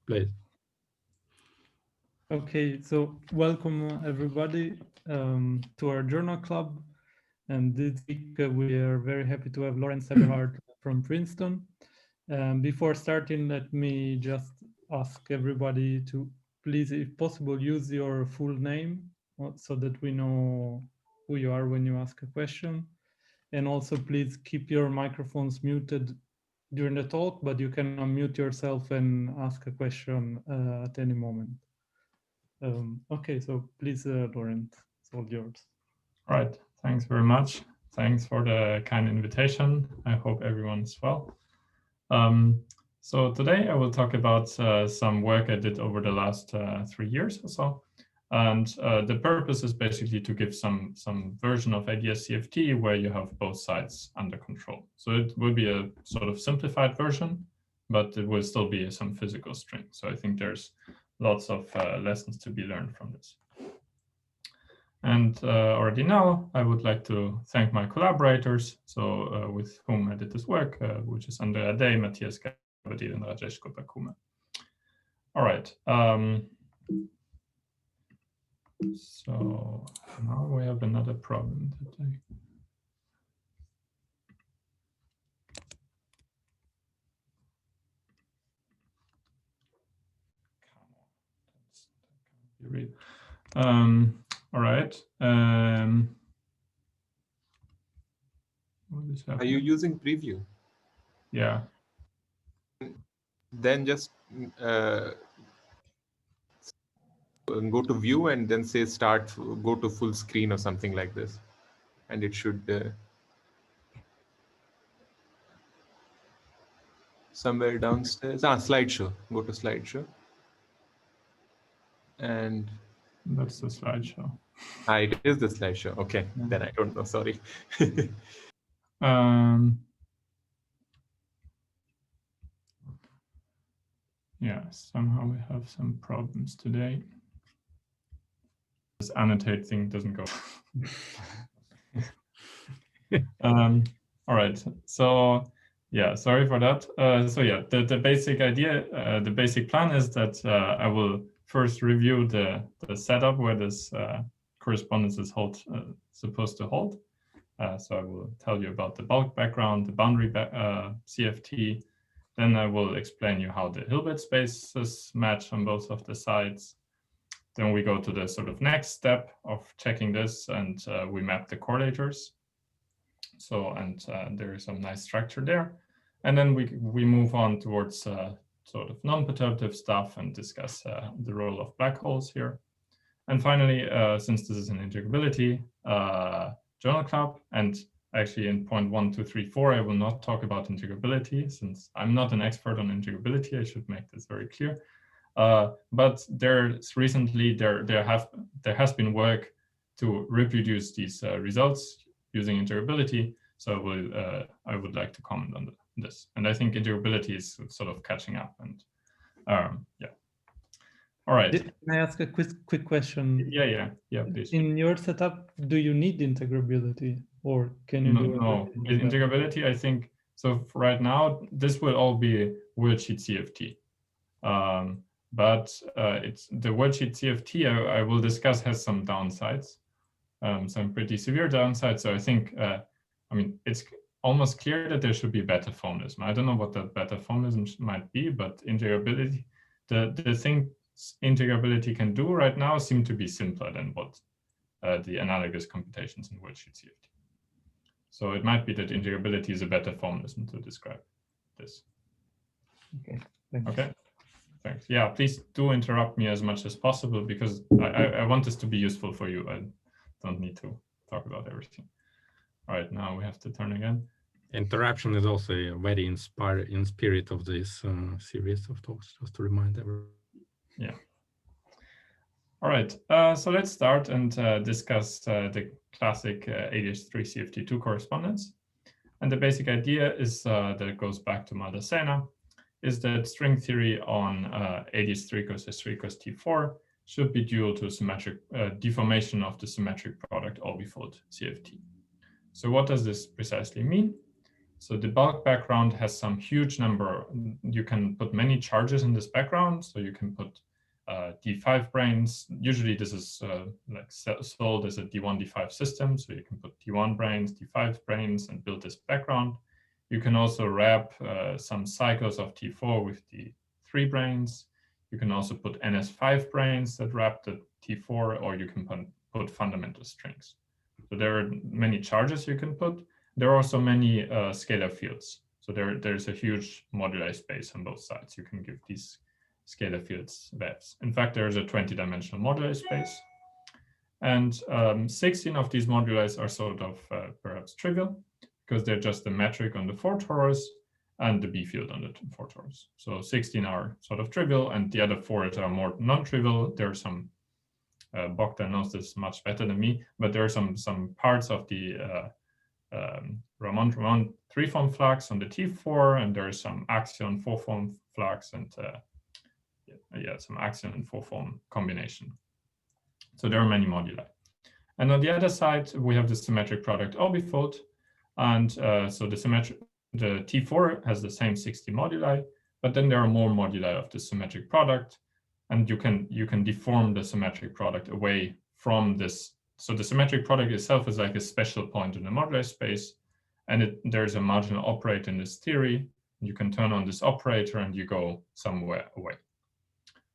please. Okay, so welcome everybody to our journal club. And this week we are very happy to have Lorenz Eberhardt from Princeton. Before starting, let me just ask everybody to please, if possible, use your full name so that we know who you are when you ask a question. And also please keep your microphones muted during the talk, but you can unmute yourself and ask a question at any moment. Okay, so please, Lorenz, it's all yours. All right, thanks very much. Thanks for the kind invitation. I hope everyone's well. So today I will talk about some work I did over the last 3 years or so. And the purpose is basically to give some version of ADS-CFT where you have both sides under control. So it will be a sort of simplified version, but it will still be some physical string. So I think there's lots of lessons to be learned from this. And already now, I would like to thank my collaborators, so with whom I did this work, which is Andrea Day, Matthias Gabadil, and Rajesh Gopakume. All right. So now we have another problem today. All right. Are you using preview? Yeah. Then just go to view and then say start, go to full screen or something like this. And it should somewhere downstairs. Slideshow. Go to slideshow. And that's the slideshow. It is the slideshow. Okay, yeah. Then I don't know. Sorry. Yeah, somehow we have some problems today. This annotate thing doesn't go. All right. So yeah, sorry for that. So yeah, the basic idea, the basic plan is that I will first review the setup where this correspondence is supposed to hold. So I will tell you about the bulk background, the boundary CFT. Then I will explain you how the Hilbert spaces match on both of the sides. Then we go to the sort of next step of checking this, and we map the correlators. So, and there is some nice structure there. And then we move on towards sort of non-perturbative stuff and discuss the role of black holes here. And finally, since this is an integrability journal club, and actually in point 1, 2, 3, 4, I will not talk about integrability since I'm not an expert on integrability. I should make this very clear. But there's recently there has been work to reproduce these results using integrability. So I would like to comment on this. And I think integrability is sort of catching up. And yeah. All right. Can I ask a quick question? Yeah, please. In your setup, do you need integrability, or can you do it? No, with integrability, I think, so for right now, this will all be worldsheet CFT. But it's the worldsheet CFT I will discuss has some downsides, some pretty severe downsides. So I think, I mean, it's almost clear that there should be better formalism. I don't know what that better formalism might be, but integrability, the thing integrability can do right now seem to be simpler than what the analogous computations in worldsheet CFT. So it might be that integrability is a better formalism to describe this. Okay, thanks. Okay, thanks. Yeah, please do interrupt me as much as possible because I want this to be useful for you. I don't need to talk about everything. All right, now we have to turn again. Interruption is also very in spirit of this series of talks, just to remind everyone. Yeah. All right, so let's start and discuss the classic ADS3 CFT2 correspondence. And the basic idea is that it goes back to Maldacena, is that string theory on ADS3 equals S3 equals T4 should be dual to symmetric deformation of the symmetric product orbifold CFT. So what does this precisely mean? So the bulk background has some huge number. You can put many charges in this background. So you can put D5 branes. Usually this is like sold as a D1, D5 system. So you can put D1 branes, D5 branes, and build this background. You can also wrap some cycles of T4 with D3 branes. You can also put NS5 branes that wrap the T4, or you can put fundamental strings. So there are many charges you can put. There are also many scalar fields. So there's a huge moduli space on both sides. You can give these scalar fields webs. In fact, there's a 20-dimensional moduli space. And 16 of these moduli are sort of perhaps trivial, because they're just the metric on the 4 torus and the B field on the 4 torus. So 16 are sort of trivial, and the other 4 are more non-trivial. There are some, Bogdan knows this much better than me, but there are some parts of the Ramond 3-form flux on the T4, and there is some axion 4-form flux, and some axion and 4-form combination. So there are many moduli. And on the other side, we have the symmetric product orbifold. And so the T4 has the same 60 moduli, but then there are more moduli of the symmetric product, and you can deform the symmetric product away from this. So the symmetric product itself is like a special point in the moduli space, and there's a marginal operator in this theory. You can turn on this operator and you go somewhere away.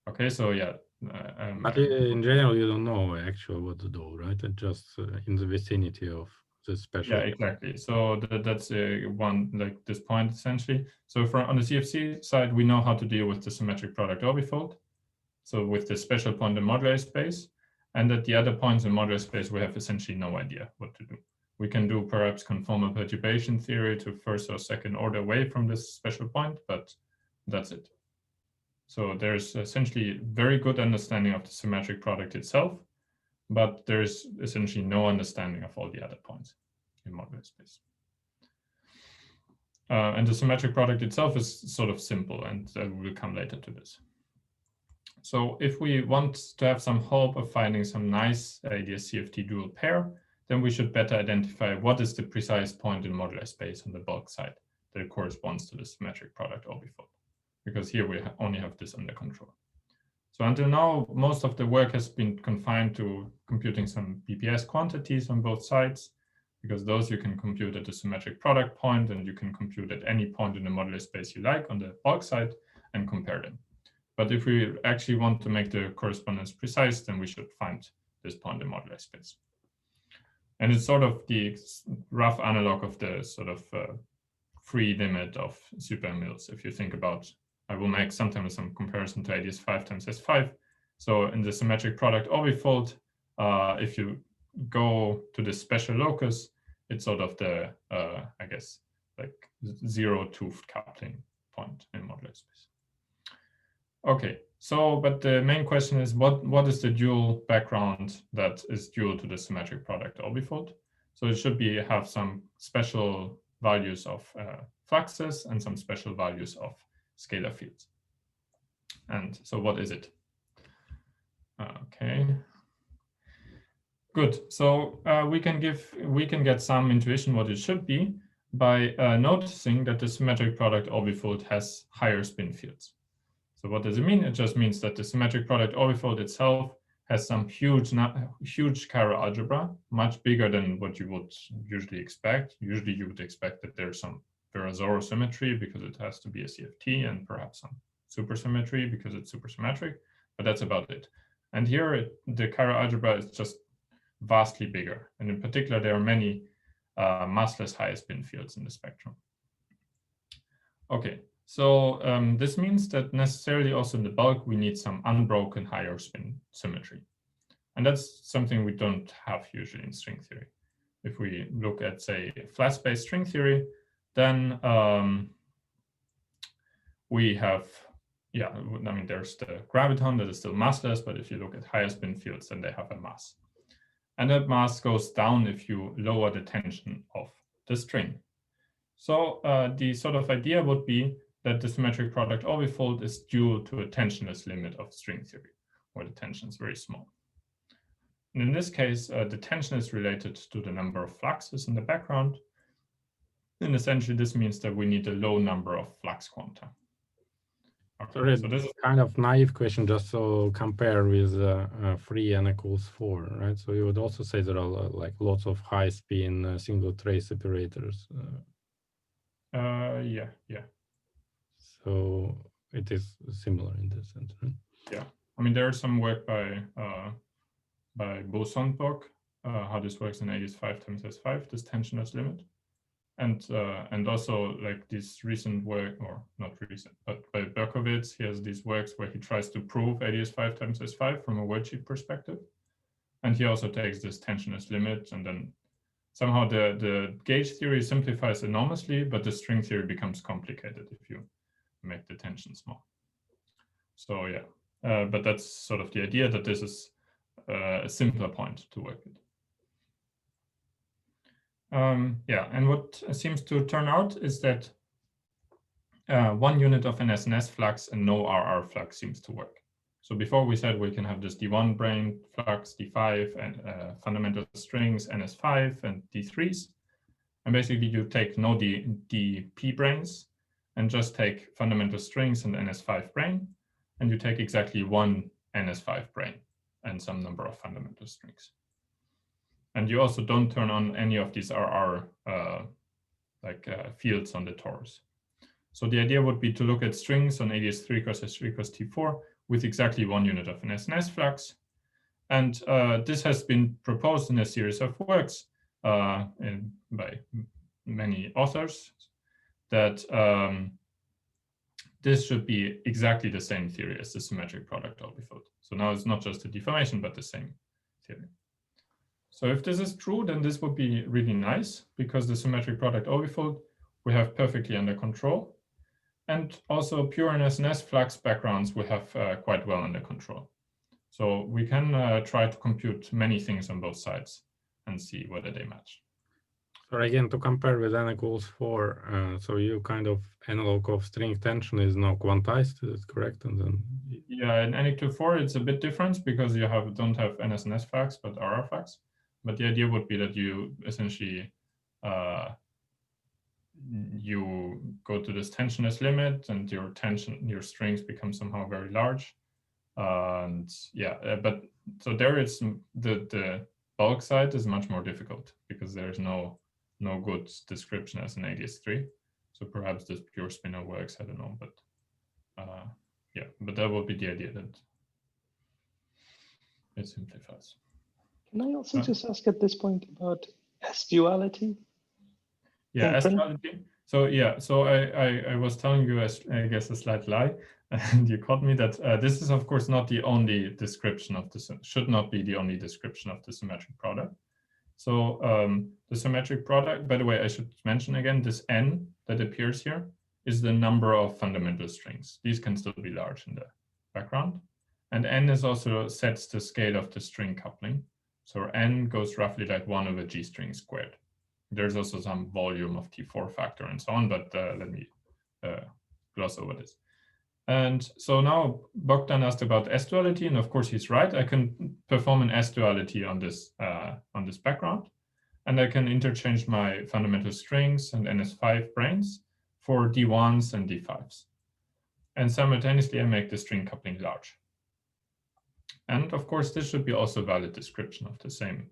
Okay, so yeah. But in general, you don't know actually what to do, right? It's just in the vicinity of the special. Yeah, exactly. So that's one, like this point essentially. So on the CFC side, we know how to deal with the symmetric product orbifold. So with the special point in moduli space, and at the other points in moduli space, we have essentially no idea what to do. We can do perhaps conformal perturbation theory to first or second order away from this special point, but that's it. So there's essentially very good understanding of the symmetric product itself, but there's essentially no understanding of all the other points in moduli space. And the symmetric product itself is sort of simple, and we'll come later to this. So if we want to have some hope of finding some nice ADS-CFT dual pair, then we should better identify what is the precise point in moduli space on the bulk side that corresponds to the symmetric product orbifold, because here we only have this under control. So until now, most of the work has been confined to computing some BPS quantities on both sides, because those you can compute at the symmetric product point, and you can compute at any point in the moduli space you like on the bulk side and compare them. But if we actually want to make the correspondence precise, then we should find this point in moduli space. And it's sort of the rough analog of the sort of free limit of super mills. If you think about, I will make sometimes some comparison to ADS 5 times S5. So in the symmetric product orbifold, if you go to the special locus, it's sort of the, I guess, like 0-toothed coupling point in moduli space. Okay, so but the main question is what is the dual background that is dual to the symmetric product orbifold? So it should have some special values of fluxes and some special values of scalar fields. And so what is it? Okay. Good. So we can get some intuition what it should be by noticing that the symmetric product orbifold has higher spin fields. So what does it mean? It just means that the symmetric product orbifold itself has some huge chiral algebra, much bigger than what you would usually expect. Usually you would expect that there's some Virasoro symmetry because it has to be a CFT, and perhaps some supersymmetry because it's supersymmetric, but that's about it. And here the chiral algebra is just vastly bigger. And in particular, there are many massless high spin fields in the spectrum. Okay. So this means that necessarily also in the bulk, we need some unbroken higher spin symmetry. And that's something we don't have usually in string theory. If we look at, say, flat space string theory, then we have, yeah, I mean, there's the graviton that is still massless, but if you look at higher spin fields, then they have a mass. And that mass goes down if you lower the tension of the string. So the sort of idea would be that the symmetric product orbifold is dual to a tensionless limit of string theory, where the tension is very small. And in this case, the tension is related to the number of fluxes in the background. And essentially, this means that we need a low number of flux quanta. Okay, Sorry, so this is kind of naive question, just to compare with 3 n equals 4, right? So you would also say there are like lots of high spin single trace operators. yeah. So it is similar in this sense, right? Yeah, I mean, there is some work by Bo-Sundberg, how this works in AES5 times S5, this tensionless limit. And also like this recent work, or not recent, but by Berkowitz, he has these works where he tries to prove ADS5 times S5 from a worldsheet perspective. And he also takes this tensionless limit, and then somehow the gauge theory simplifies enormously, but the string theory becomes complicated if you make the tension small. So yeah, but that's sort of the idea, that this is a simpler point to work with. Yeah, and what seems to turn out is that 1 unit of an SNS flux and no RR flux seems to work. So before we said we can have this D1 brain flux, D5, and fundamental strings, NS5 and D3s. And basically you take no DP brains and just take fundamental strings and NS5 brain, and you take exactly 1 NS5 brain and some number of fundamental strings. And you also don't turn on any of these RR fields on the torus. So the idea would be to look at strings on ADS3 cross S3 cross T4 with exactly 1 unit of an SNS flux. And this has been proposed in a series of works by many authors, that this should be exactly the same theory as the symmetric product orbifold. So now it's not just a deformation, but the same theory. So if this is true, then this would be really nice, because the symmetric product orbifold we have perfectly under control. And also pure SNS flux backgrounds we have quite well under control. So we can try to compute many things on both sides and see whether they match. So again, to compare with n equals 4, so you kind of analog of string tension is now quantized, is it correct? And then yeah, in n equals 4, it's a bit different because you don't have NSNS flux, but RR flux. But the idea would be that you essentially you go to this tensionless limit, and your strings become somehow very large. And yeah, but so there is the bulk side is much more difficult because there is no good description as an ADS3. So perhaps this pure spinner works, I don't know, but yeah, but that would be the idea, that it simplifies. Can I also just ask at this point about S-duality? Yeah, S-duality. So yeah, so I was telling you, I guess, a slight lie, and you caught me that this is of course not the only description of this, should not be the only description of the symmetric product. So the symmetric product, by the way, I should mention again, this n that appears here is the number of fundamental strings. These can still be large in the background. And n is also sets the scale of the string coupling. So n goes roughly like 1 over G string squared. There's also some volume of T4 factor and so on, but let me gloss over this. And so now Bogdan asked about S-duality, and of course he's right. I can perform an S-duality on this background, and I can interchange my fundamental strings and NS5 brains for D1s and D5s. And simultaneously, I make the string coupling large. And of course, this should be also a valid description of the same.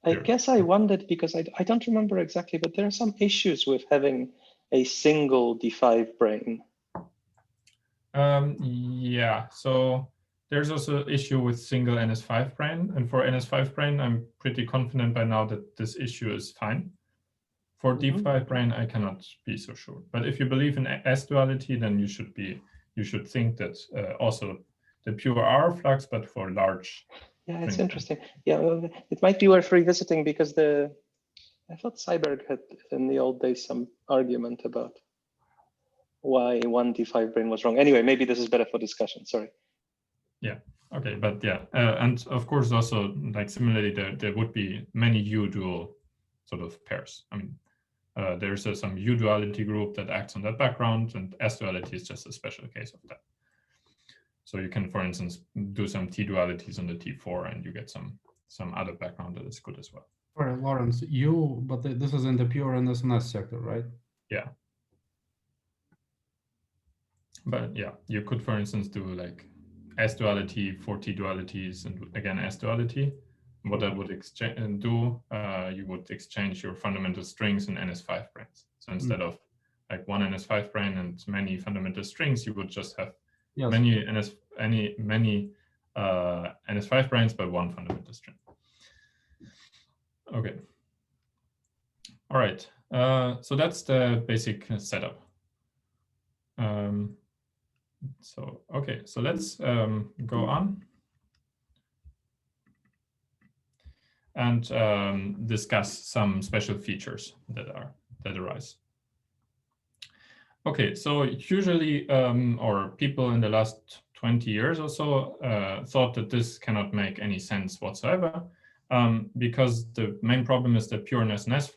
I guess I wondered, because I don't remember exactly, but there are some issues with having a single D5 brain. Yeah, so there's also an issue with single NS5 brain. And for NS5 brain, I'm pretty confident by now that this issue is fine. For D5 brain, I cannot be so sure. But if you believe in S-duality, then you should think that also the pure R flux, but for large. Yeah, it's interesting. Yeah, well, it might be worth revisiting, because I thought Seiberg had in the old days some argument about why one D5 brain was wrong. Anyway, maybe this is better for discussion. Sorry. Yeah. Okay, but yeah, and of course also, like similarly, there would be many U-dual sort of pairs. I mean, there's some U-duality group that acts on that background, and S-duality is just a special case of that. So you can, for instance, do some T-dualities on the T4, and you get some other background that is good as well. Sorry, Lorenz, but this is in the pure NSNS sector, right? Yeah. But yeah, you could, for instance, do like S duality, 4T dualities, and again S duality. What that would do, you would exchange your fundamental strings in NS5 branes. So instead of like one NS5 brane and many fundamental strings, you would just have many NS5 branes but one fundamental string. Okay. All right. So that's the basic setup. So let's go on and discuss some special features that arise. Okay, so usually, or people in the last 20 years or so thought that this cannot make any sense whatsoever, because the main problem is that pure NSNS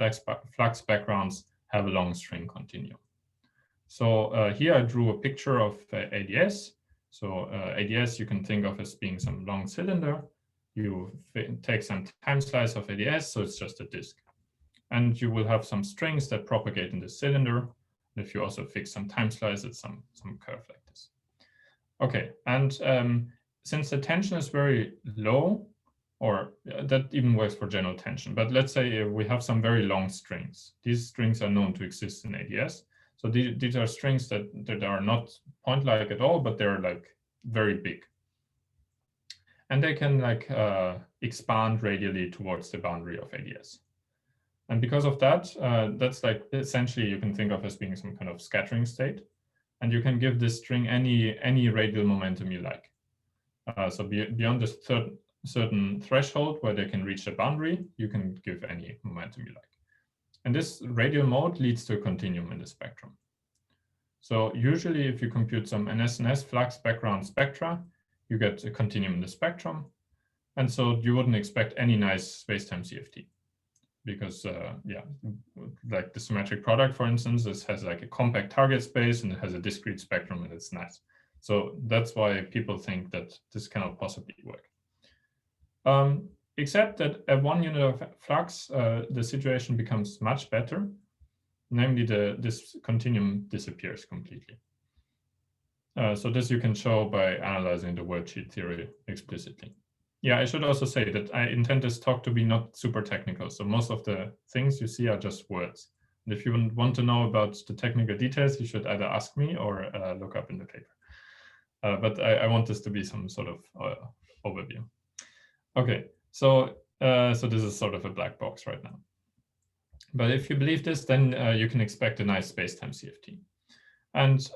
flux backgrounds have a long string continuum. So here I drew a picture of ADS. So ADS you can think of as being some long cylinder. You take some time slice of ADS, so it's just a disk. And you will have some strings that propagate in the cylinder. If you also fix some time slice, it's some curve like this. Okay, and since the tension is very low, or that even works for general tension, but let's say we have some very long strings. These strings are known to exist in ADS. So these are strings that are not point-like at all, but they're like very big. And they can like expand radially towards the boundary of ADS. And because of that, that's like essentially you can think of as being some kind of scattering state. And you can give this string any radial momentum you like. So beyond this certain threshold where they can reach the boundary, you can give any momentum you like. And this radial mode leads to a continuum in the spectrum. So usually if you compute some NSNS flux background spectra, you get a continuum in the spectrum. And so you wouldn't expect any nice space-time CFT. Because yeah, like the symmetric product, for instance, this has like a compact target space and it has a discrete spectrum and it's nice. So that's why people think that this cannot possibly work. Except that at 1 unit of flux, the situation becomes much better. Namely, this continuum disappears completely. So this you can show by analyzing the worldsheet theory explicitly. Yeah, I should also say that I intend this talk to be not super technical. So most of the things you see are just words. And if you want to know about the technical details, you should either ask me or look up in the paper. But I want this to be some sort of overview. Okay, so this is sort of a black box right now. But if you believe this, then you can expect a nice space-time CFT. And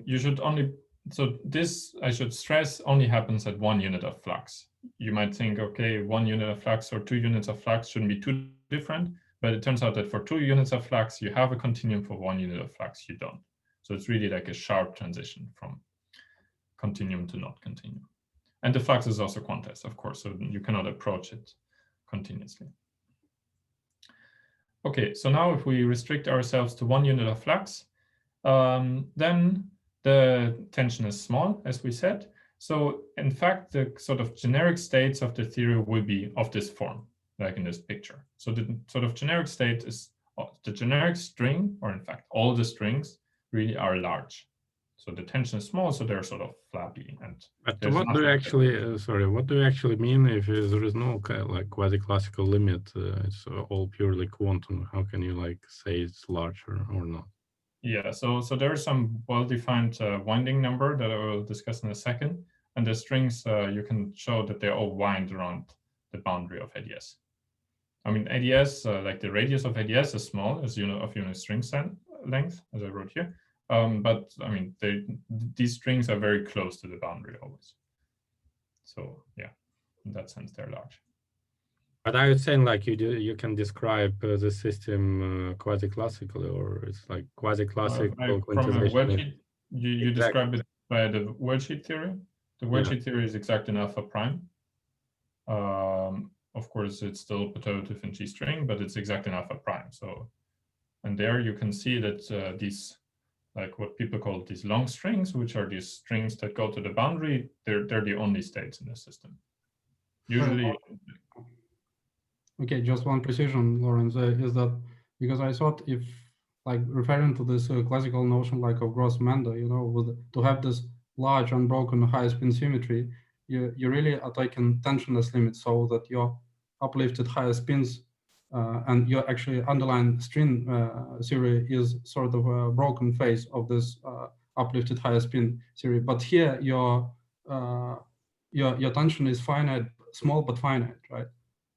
you should only, so this, I should stress, only happens at 1 unit of flux. You might think, okay, 1 unit of flux or 2 units of flux shouldn't be too different, but it turns out that for 2 units of flux, you have a continuum. For 1 unit of flux, you don't. So it's really like a sharp transition from continuum to not continuum. And the flux is also quantized, of course, so you cannot approach it continuously. Okay, so now if we restrict ourselves to 1 unit of flux, then the tension is small, as we said. So in fact, the sort of generic states of the theory will be of this form, like in this picture. So the sort of generic state is the generic string, or in fact, all the strings really are large. So the tension is small, so they're sort of flappy. And but what do you actually, sorry, what do you actually mean if there is no like quasi-classical limit? It's all purely quantum. How can you like say it's larger or not? Yeah, so there is some well-defined winding number that I will discuss in a second. And the strings, you can show that they all wind around the boundary of ADS. I mean, ADS, like the radius of ADS is small as unit of unit string length, as I wrote here. But I mean, these strings are very close to the boundary always. So yeah, in that sense, they're large. But are you saying like you can describe the system quasi-classically, or it's like quasi-classical from a worldsheet, you exactly. describe it by the worldsheet theory. The worldsheet theory is exact in alpha prime. Of course, it's still perturbative in G string, but it's exact in alpha prime. So, and there you can see that these, like what people call these long strings, which are these strings that go to the boundary, they're the only states in the system. Usually. Okay, just one precision, Lorenz, is that because I thought if, like, referring to this classical notion like of gross Mendel, you know, to have this large unbroken high spin symmetry, you really are taking tensionless limits so that your uplifted higher spins and your actually underlying string theory is sort of a broken phase of this uplifted higher spin theory. But here your tension is finite, small but finite, right?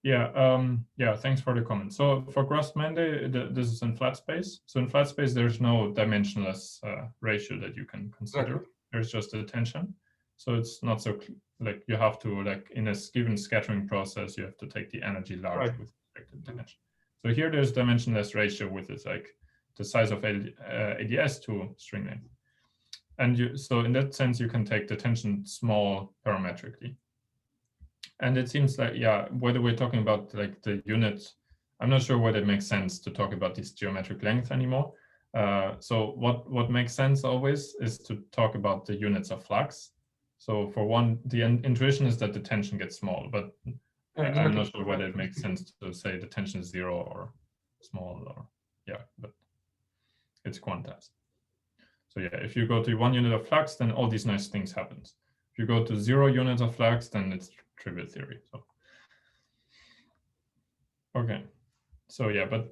Yeah, yeah, thanks for the comment. So for Gross-Mendel, this is in flat space. So in flat space, there's no dimensionless ratio that you can consider. Exactly. There's just a tension. So it's not so like you have to, like, in a given scattering process, you have to take the energy large Right. with respect to the tension. So here there's dimensionless ratio with it, like the size of ADS to string length. And so in that sense, you can take the tension small parametrically. And it seems like, yeah, whether we're talking about like the units, I'm not sure whether it makes sense to talk about this geometric length anymore. So what makes sense always is to talk about the units of flux. So for one, the intuition is that the tension gets small, but Exactly. I'm not sure whether it makes sense to say the tension is 0 or small, or yeah, but it's quantized. So yeah, if you go to 1 unit of flux, then all these nice things happen. If you go to 0 units of flux, then it's trivial theory. So okay, so yeah, but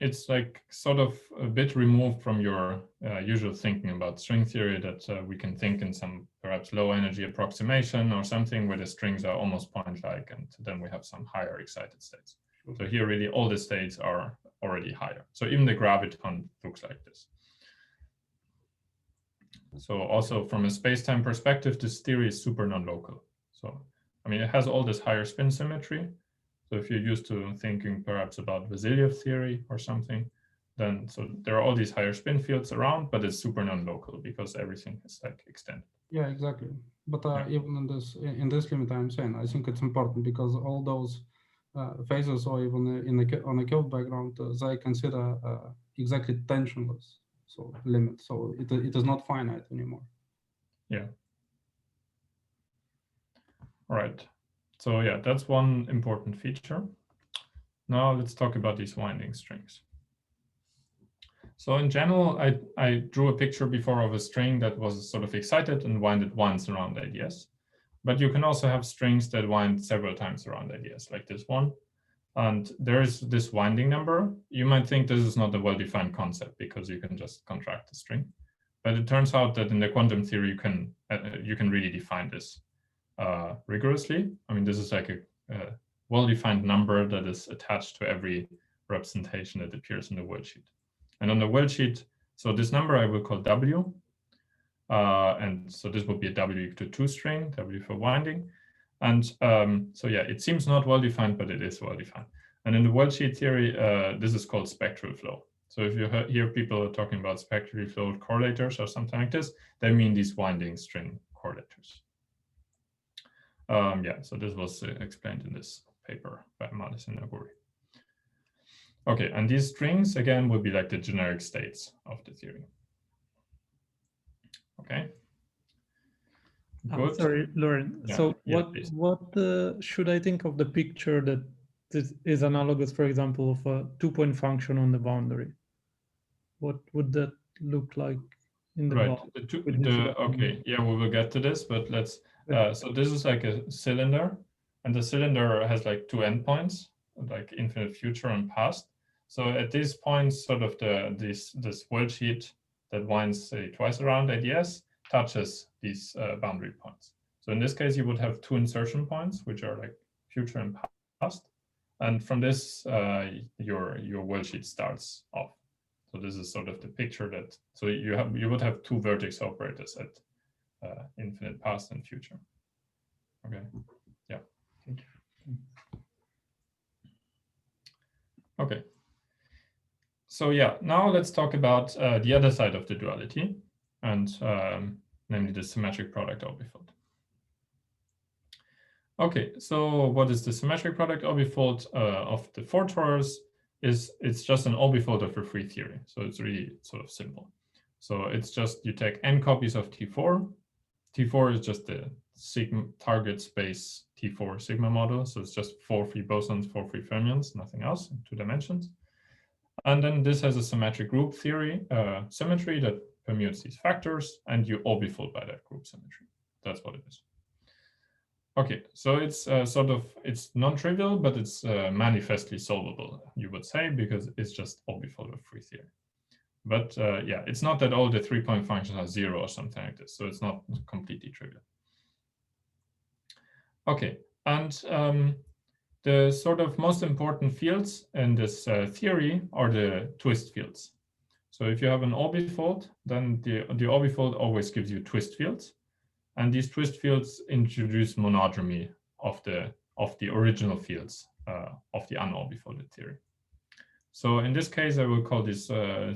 it's like sort of a bit removed from your usual thinking about string theory, that we can think in some perhaps low energy approximation or something where the strings are almost point-like, and then we have some higher excited states. So here really all the states are already higher. So even the graviton looks like this. So also from a space-time perspective, this theory is super non-local. So, I mean, it has all this higher spin symmetry. So if you're used to thinking perhaps about Vasilyev theory or something, then so there are all these higher spin fields around, but it's super non-local because everything is like extended. Yeah, exactly. But even in this limit, I'm saying I think it's important because all those phases, or even on a curved background, they consider exactly tensionless so limit. So it is not finite anymore. Yeah. All right. So yeah, that's one important feature. Now let's talk about these winding strings. So in general, I drew a picture before of a string that was sort of excited and winded once around ADS. But you can also have strings that wind several times around ADS, like this one. And there's this winding number. You might think this is not a well-defined concept because you can just contract the string. But it turns out that in the quantum theory, you can really define this rigorously. I mean, this is like a well-defined number that is attached to every representation that appears in the worldsheet. And on the worldsheet, so this number I will call W. And so this would be a W equal to 2 string, W for winding. And so yeah, it seems not well-defined, but it is well-defined. And in the worldsheet theory, this is called spectral flow. So if you hear people talking about spectrally flowed correlators or something like this, they mean these winding string correlators. Yeah, so this was explained in this paper by Malis and Naguri. Okay, and these strings, again, will be like the generic states of the theory. Okay. Good. Sorry, Lauren. Yeah, So yeah, what should I think of the picture that this is analogous, for example, of a 2-point function on the boundary? What would that look like in the right? Okay, yeah, we will get to this, but let's. So this is like a cylinder, and the cylinder has like 2 endpoints, like infinite future and past. So at these points, sort of this worldsheet that winds, say, twice around ADS touches these boundary points. So in this case, you would have 2 insertion points, which are like future and past. And from this, your worldsheet starts off. So this is sort of the picture that, so you would have 2 vertex operators at infinite past and future. Okay, yeah. Okay. So yeah, now let's talk about the other side of the duality, and namely the symmetric product orbifold. Okay, so what is the symmetric product orbifold of the 4 torus? It's just an orbifold of a free theory. So it's really sort of simple. So it's just you take n copies of T4. T4 is just the sigma target space T4 sigma model. So it's just 4 free bosons, 4 free fermions, nothing else, 2 dimensions. And then this has a symmetric group theory, symmetry that permutes these factors, and you orbifold by that group symmetry. That's what it is. Okay, so it's it's non-trivial, but it's manifestly solvable, you would say, because it's just orbifold of free theory. But yeah, it's not that all the 3-point functions are 0 or something like this, so it's not completely trivial. Okay, and the sort of most important fields in this theory are the twist fields. So if you have an orbifold, then the orbifold always gives you twist fields. And these twist fields introduce monotromy of the original fields of the unorbifolded theory. So in this case, I will call this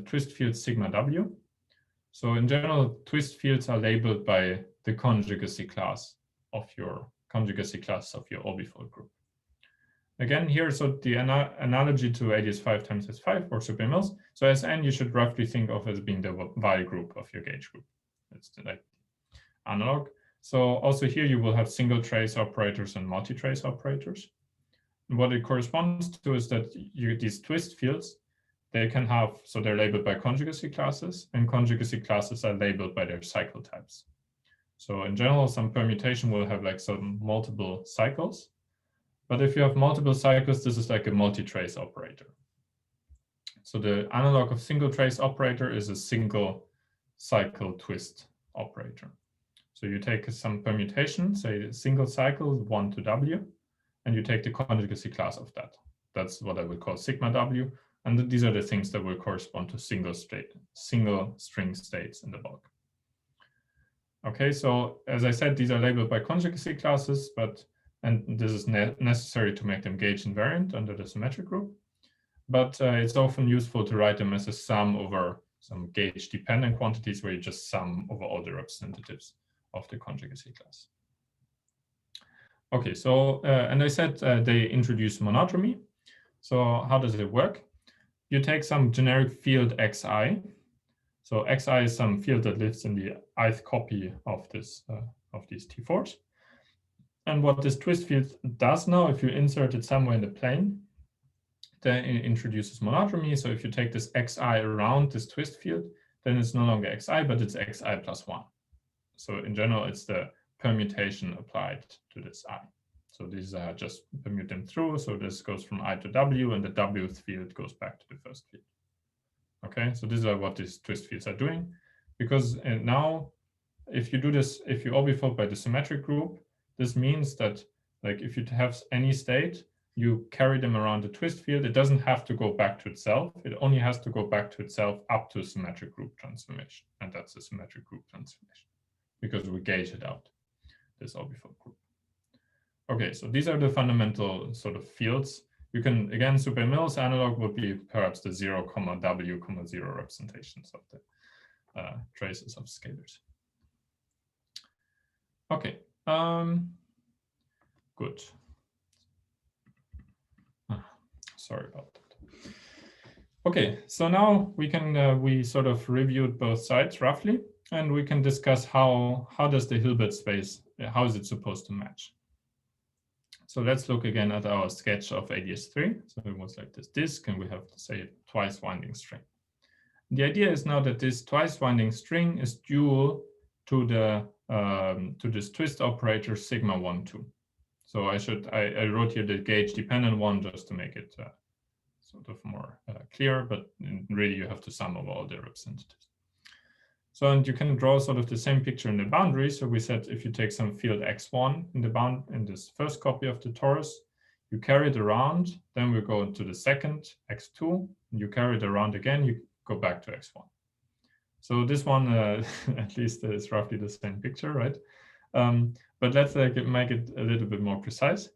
twist field sigma W. So in general, twist fields are labeled by the conjugacy class of your orbifold group. Again, here, so the analogy to AdS5 times S5 or supermills. So Sn you should roughly think of as being the Y group of your gauge group. It's like analog. So also here you will have single trace operators and multi-trace operators. And what it corresponds to is that these twist fields, they can have, so they're labeled by conjugacy classes, and conjugacy classes are labeled by their cycle types. So in general, some permutation will have like some multiple cycles. But if you have multiple cycles, this is like a multi-trace operator. So the analog of single trace operator is a single cycle twist operator. So you take some permutation, say a single cycle 1 to W, and you take the conjugacy class of that. That's what I would call sigma W. And these are the things that will correspond to single string states in the bulk. Okay, so as I said, these are labeled by conjugacy classes, and this is necessary to make them gauge invariant under the symmetric group. But it's often useful to write them as a sum over some gauge dependent quantities where you just sum over all the representatives of the conjugacy class. Okay, so, and I said they introduce monotromy. So how does it work? You take some generic field xi. So xi is some field that lives in the ith copy of this of these T4s. And what this twist field does now, if you insert it somewhere in the plane, then it introduces monotromy. So if you take this xi around this twist field, then it's no longer xi, but it's xi plus 1. So in general, it's the permutation applied to this I. So these are just permute them through. So this goes from I to W, and the Wth field goes back to the first field. Okay, so these are what these twist fields are doing. Because now, if you do this, if you orbifold by the symmetric group, this means that, like, if you have any state, you carry them around the twist field. It doesn't have to go back to itself. It only has to go back to itself up to a symmetric group transformation. And that's a symmetric group transformation, because we gauge it out, this orbifold group. Okay, so these are the fundamental sort of fields. You can, again, supermills analog would be perhaps the 0, W, 0 representations of the traces of scalars. Okay, good. Sorry about that. Okay, so now we can we sort of reviewed both sides roughly, and we can discuss how does the Hilbert space, how is it supposed to match? So let's look again at our sketch of ADS3. So it was like this disk, and we have, say, a twice winding string. The idea is now that this twice winding string is dual to the to this twist operator sigma 1, 2. So I wrote here the gauge dependent one just to make it sort of more clear, but really you have to sum over all the representatives. So, and you can draw sort of the same picture in the boundary. So we said if you take some field x1 in this first copy of the torus, you carry it around, then we go into the second x2, and you carry it around again, you go back to x1. So this one, at least is roughly the same picture, right? But let's make it a little bit more precise.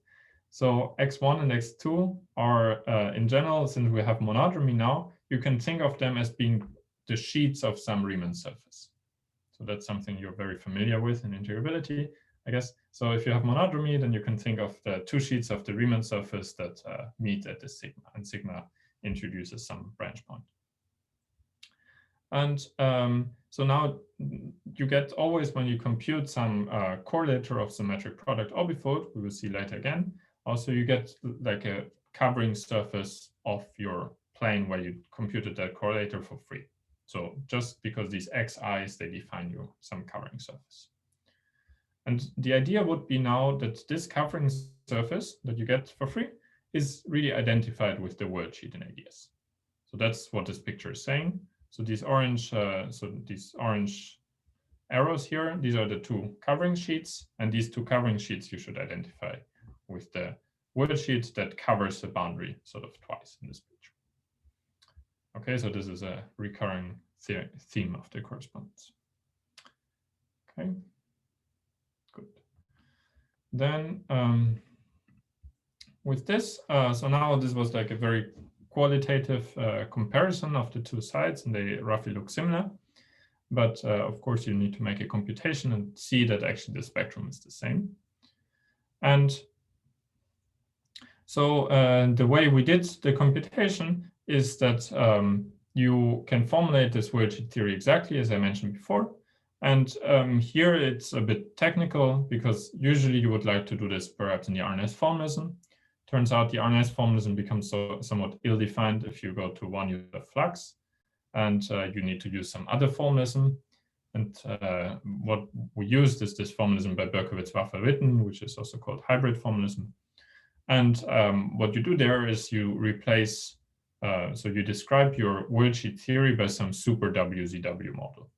So x1 and x2 are, in general, since we have monotromy now, you can think of them as being the sheets of some Riemann surface. So that's something you're very familiar with in integrability, I guess. So if you have monotromy, then you can think of the two sheets of the Riemann surface that meet at the sigma, and sigma introduces some branch point. And so now you get always, when you compute some correlator of symmetric product orbifold, we will see later again, also you get like a covering surface of your plane where you computed that correlator for free. So just because these xi's, they define you some covering surface. And the idea would be now that this covering surface that you get for free is really identified with the worldsheet in ADS. So that's what this picture is saying. So these orange, arrows here, these are the two covering sheets, and these two covering sheets you should identify with the worldsheet that covers the boundary sort of twice in this picture. Okay, so this is a recurring theme of the correspondence. Okay, good. Then with this, so now this was like a very qualitative comparison of the two sides, and they roughly look similar. But of course, you need to make a computation and see that actually the spectrum is the same. And so the way we did the computation is that you can formulate this worldsheet theory exactly as I mentioned before. And here it's a bit technical, because usually you would like to do this perhaps in the RNS formalism. Turns out the RNS formalism becomes somewhat ill-defined if you go to one user flux, and you need to use some other formalism. And what we used is this formalism by Berkowitz-Waffer-Witten, which is also called hybrid formalism. And what you do there is you replace, so you describe your worldsheet theory by some super WZW model.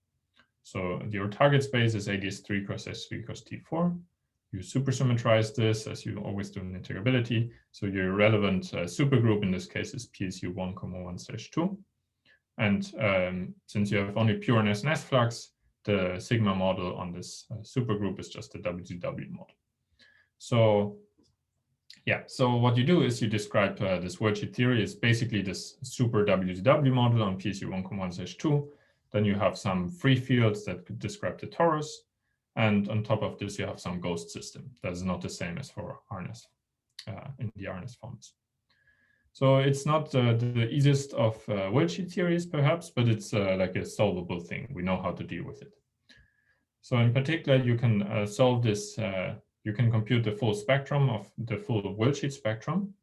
So your target space is ADS 3 cross S3 cross T4. You supersymmetrize this as you always do in integrability. So your relevant supergroup in this case is PSU 1,1/2. And since you have only pure NS flux, the sigma model on this supergroup is just a WZW model. So yeah, so what you do is you describe this worldsheet theory is basically this super WZW model on PSU 1,1/2. Then you have some free fields that could describe the torus. And on top of this, you have some ghost system. That is not the same as for RNS in the RNS forms. So it's not the easiest of worldsheet theories, perhaps, but it's like a solvable thing. We know how to deal with it. So in particular, you can solve this. You can compute the full spectrum of the full worldsheet spectrum.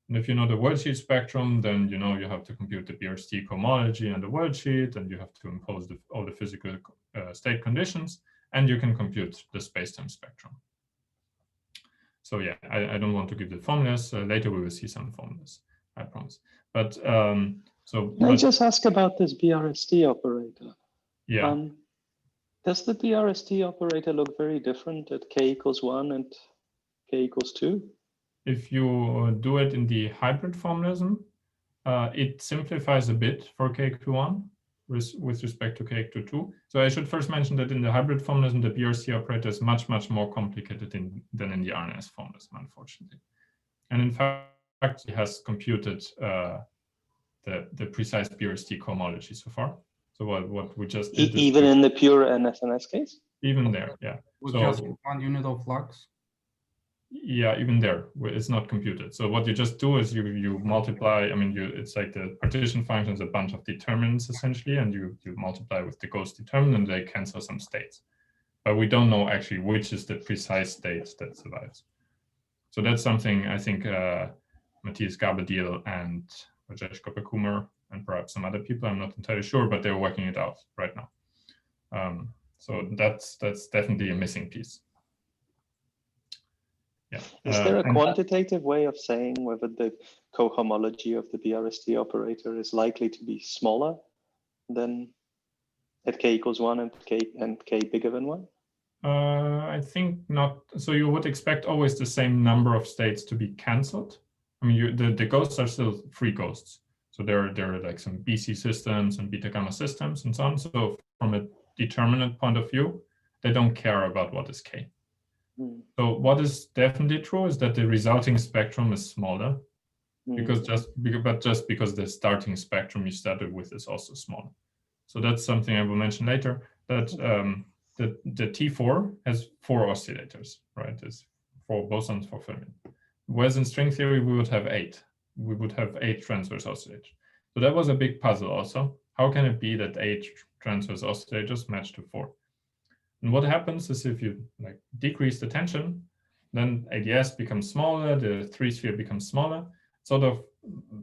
And if you know the worldsheet spectrum, then you know you have to compute the BRST cohomology and the worldsheet, and you have to impose all the physical state conditions, and you can compute the spacetime spectrum. So yeah, I don't want to give the formulas. Later we will see some formulas, I promise. But Can I just ask about this BRST operator? Yeah. Does the BRST operator look very different at k = 1 and k = 2? If you do it in the hybrid formalism, it simplifies a bit for k = 1 with respect to k = 2. So I should first mention that in the hybrid formalism, the BRST operator is much, much more complicated than in the RNS formalism, unfortunately. And in fact, it has computed the precise BRST cohomology so far. So what we just did even in the pure NS case? Even there, yeah. With so, just 1 unit of flux? Yeah, even there, it's not computed. So what you just do is you multiply, I mean, it's like the partition function is a bunch of determinants essentially, and you multiply with the ghost determinant, and they cancel some states. But we don't know actually which is the precise state that survives. So that's something I think Matthias Gabediel and Rajesh Gopakumar and perhaps some other people, I'm not entirely sure, but they're working it out right now. So that's definitely a missing piece. Yeah. Is there a quantitative way of saying whether the cohomology of the BRST operator is likely to be smaller than at k = 1 and k bigger than 1? I think not. So you would expect always the same number of states to be cancelled. I mean, the ghosts are still free ghosts. So there are like some BC systems and beta gamma systems and so on. So from a determinant point of view, they don't care about what is k. So what is definitely true is that the resulting spectrum is smaller, because just because the starting spectrum you started with is also smaller. So that's something I will mention later. That the T4 has 4 oscillators, right? It's 4 bosons for fermion. Whereas in string theory we would have 8. We would have 8 transverse oscillators. So that was a big puzzle also. how can it be that 8 transverse oscillators match to 4? And what happens is if you like decrease the tension, then ADS becomes smaller, the 3 sphere becomes smaller. Sort of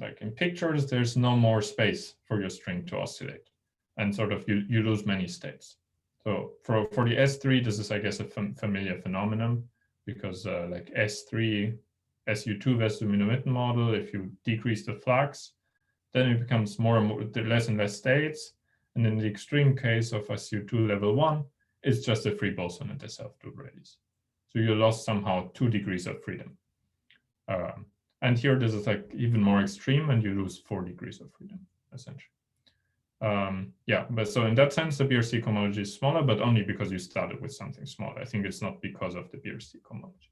like in pictures, there's no more space for your string to oscillate. And sort of you lose many states. So for the S3, this is, I guess, a familiar phenomenon, because like S3, SU2 versus the Minuit model, if you decrease the flux, then it becomes more and more, less and less states. And in the extreme case of SU2 level 1, it's just a free boson and the self-dual radius. So you lost somehow 2 degrees of freedom. And here this is like even more extreme, and you lose 4 degrees of freedom, essentially. Yeah, but so in that sense, the BRC cohomology is smaller, but only because you started with something smaller. I think it's not because of the BRC cohomology.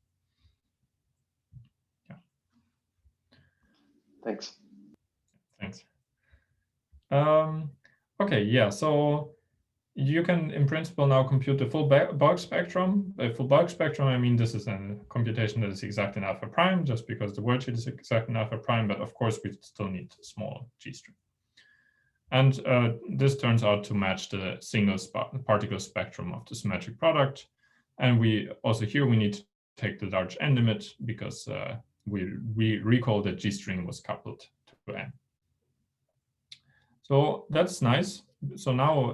Yeah. Thanks. Thanks. Okay, yeah, so you can, in principle, now compute the full bulk spectrum. By full bulk spectrum, I mean this is a computation that is exact in alpha prime, just because the worldsheet is exact in alpha prime, but of course we still need a small G string. And this turns out to match the single particle spectrum of the symmetric product. And we also here we need to take the large n limit, because we recall that G string was coupled to n. So that's nice. So now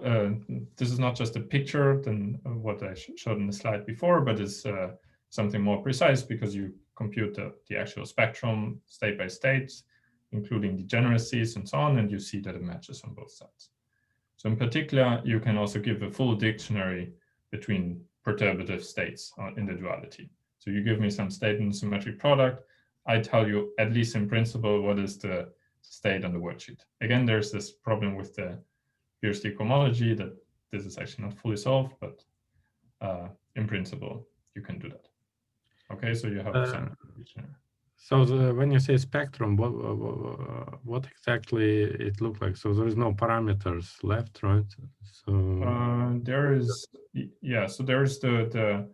this is not just a picture than what I showed in the slide before, but it's something more precise, because you compute the actual spectrum state by state, including degeneracies and so on, and you see that it matches on both sides. So in particular, you can also give a full dictionary between perturbative states in the duality. So you give me some state in the symmetric product, I tell you, at least in principle, what is the state on the worldsheet. Again, there's this problem with the BRC cohomology that this is actually not fully solved, but in principle, you can do that. Okay, so you have some dictionary. So when you say spectrum, what exactly it looks like? So there is no parameters left, right? So there is, yeah. So there's the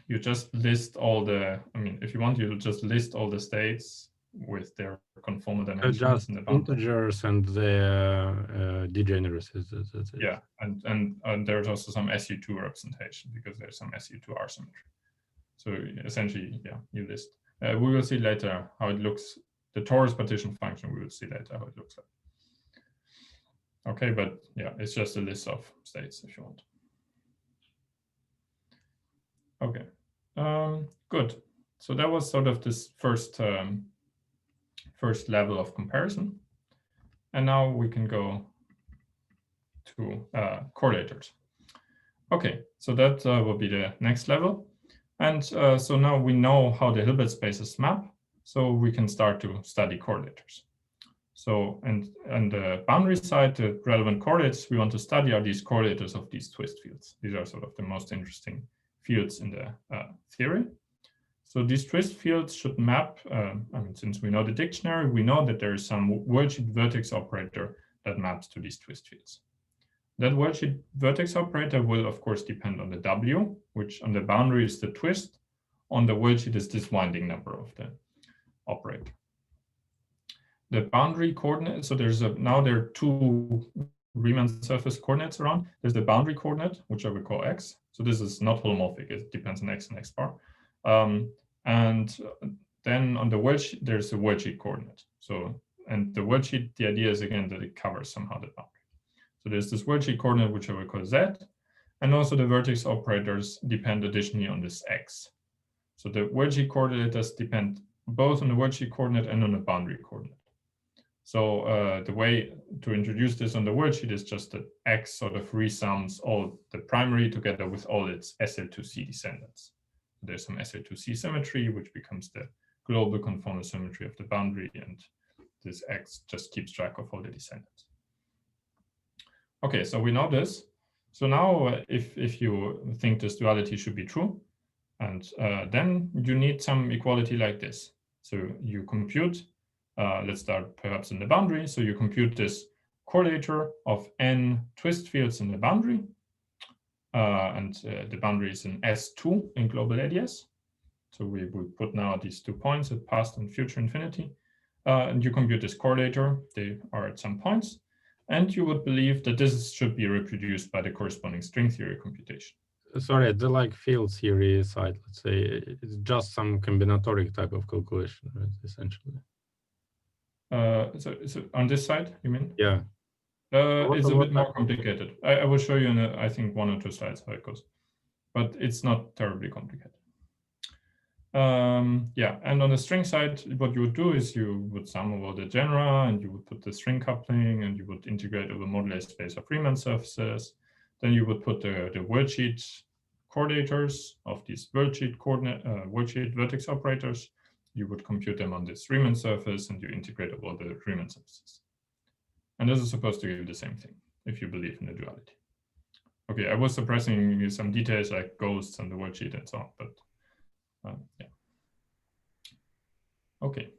you just list all the. I mean, if you want, you just list all the states with their conformal dimensions just in the boundary. integers and the degeneracies. That's it. Yeah, and there's also some SU2 representation, because there's some SU2 R symmetry. So essentially, yeah, you list. We will see later how it looks. The torus partition function, we will see later how it looks like. Okay, but yeah, it's just a list of states if you want. Okay, good. So that was sort of this first level of comparison. And now we can go to correlators. Okay, so that will be the next level. And so now we know how the Hilbert spaces map, so we can start to study correlators. So, and on the boundary side, the relevant correlates we want to study are these correlators of these twist fields. These are sort of the most interesting fields in the theory. So these twist fields should map, I mean, since we know the dictionary, we know that there is some worldsheet vertex operator that maps to these twist fields. That worldsheet vertex operator will, of course, depend on the W, which on the boundary is the twist. On the worldsheet is this winding number of the operator. The boundary coordinate, so now there are 2 Riemann surface coordinates around. There's the boundary coordinate, which I will call X. So this is not holomorphic, it depends on X and X bar. And then on the worldsheet, there's a worldsheet coordinate. So, and the worldsheet, the idea is again that it covers somehow the boundary. So there's this worldsheet coordinate, which I will call Z, and also the vertex operators depend additionally on this X. So the worldsheet coordinates depend both on the worldsheet coordinate and on the boundary coordinate. So the way to introduce this on the worldsheet is just that X sort of resums all the primary together with all its SL2C descendants. There's some SL2C symmetry, which becomes the global conformal symmetry of the boundary, and this X just keeps track of all the descendants. Okay, so we know this. So now if you think this duality should be true, and then you need some equality like this. So you compute, let's start perhaps in the boundary. So you compute this correlator of n twist fields in the boundary. And the boundary is in S2 in global ADS. So we put now these 2 points at past and future infinity. and you compute this correlator. They are at some points, and you would believe that this should be reproduced by the corresponding string theory computation. Sorry, the like field theory side, let's say, it's just some combinatoric type of calculation, right, essentially. So on this side, you mean? Yeah. It's a bit more complicated. I will show you in, I think, 1 or 2 slides how it goes, but it's not terribly complicated. Yeah, and on the string side, what you would do is you would sum over the genera, and you would put the string coupling, and you would integrate over moduli space of Riemann surfaces. Then you would put the worldsheet coordinators of these worldsheet vertex operators. You would compute them on this Riemann surface, and you integrate over the Riemann surfaces. And this is supposed to give you the same thing if you believe in the duality. Okay, I was suppressing some details like ghosts and the worldsheet and so on, but yeah. Okay,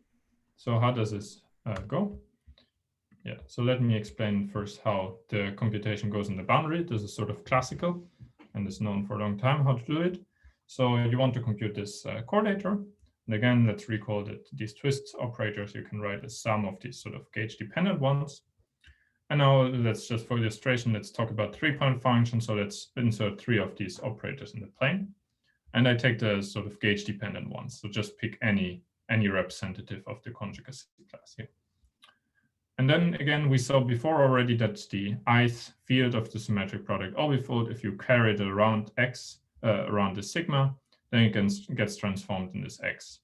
so how does this go? Yeah, so let me explain first how the computation goes in the boundary. This is sort of classical and is known for a long time how to do it. So you want to compute this correlator. And again, let's recall that these twist operators you can write as sum of these sort of gauge dependent ones. And now let's just, for illustration, let's talk about 3-point function. So let's insert 3 of these operators in the plane. And I take the sort of gauge dependent ones. So just pick any representative of the conjugacy class here. And then again, we saw before already that the ith field of the symmetric product orbifold, if you carry it around x, around the sigma, then it gets transformed in this x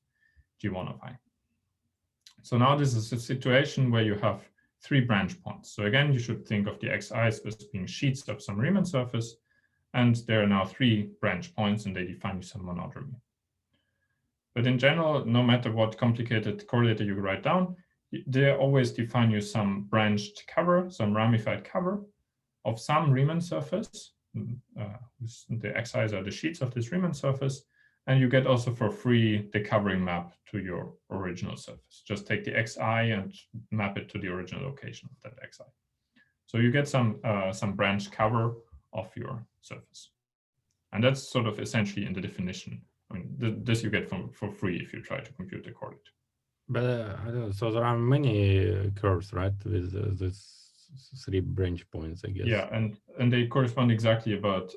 g1 of I. So now this is a situation where you have 3 branch points. So again, you should think of the xi's as being sheets of some Riemann surface. And there are now 3 branch points, and they define some monotromy. But in general, no matter what complicated correlator you write down, they always define you some branched cover, some ramified cover of some Riemann surface. The xi's are the sheets of this Riemann surface. And you get also for free the covering map to your original surface. Just take the xi and map it to the original location of that xi. So you get some branch cover of your surface. And that's sort of essentially in the definition. I mean, this you get for free if you try to compute the correlate. But I don't know, so there are many curves, right, with this 3 branch points, I guess. Yeah, and they correspond exactly about.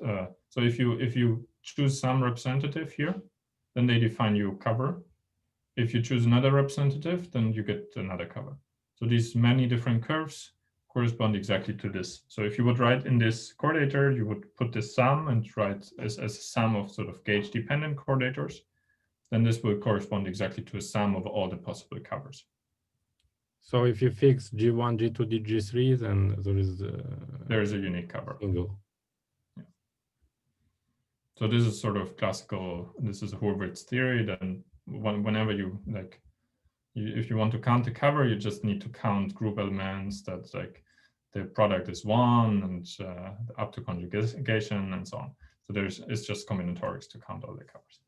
So if you choose some representative here, then they define you cover. If you choose another representative, then you get another cover. So these many different curves correspond exactly to this. So if you would write in this correlator, you would put this sum and write as a sum of sort of gauge dependent correlators. Then this will correspond exactly to a sum of all the possible covers. So if you fix G1, G2, G3, then there is a unique cover. Single. Yeah. So this is sort of classical. This is Hurwitz's theory. Then whenever you like, if you want to count the cover, you just need to count group elements that like the product is 1 and up to conjugation and so on. So it's just combinatorics to count all the covers.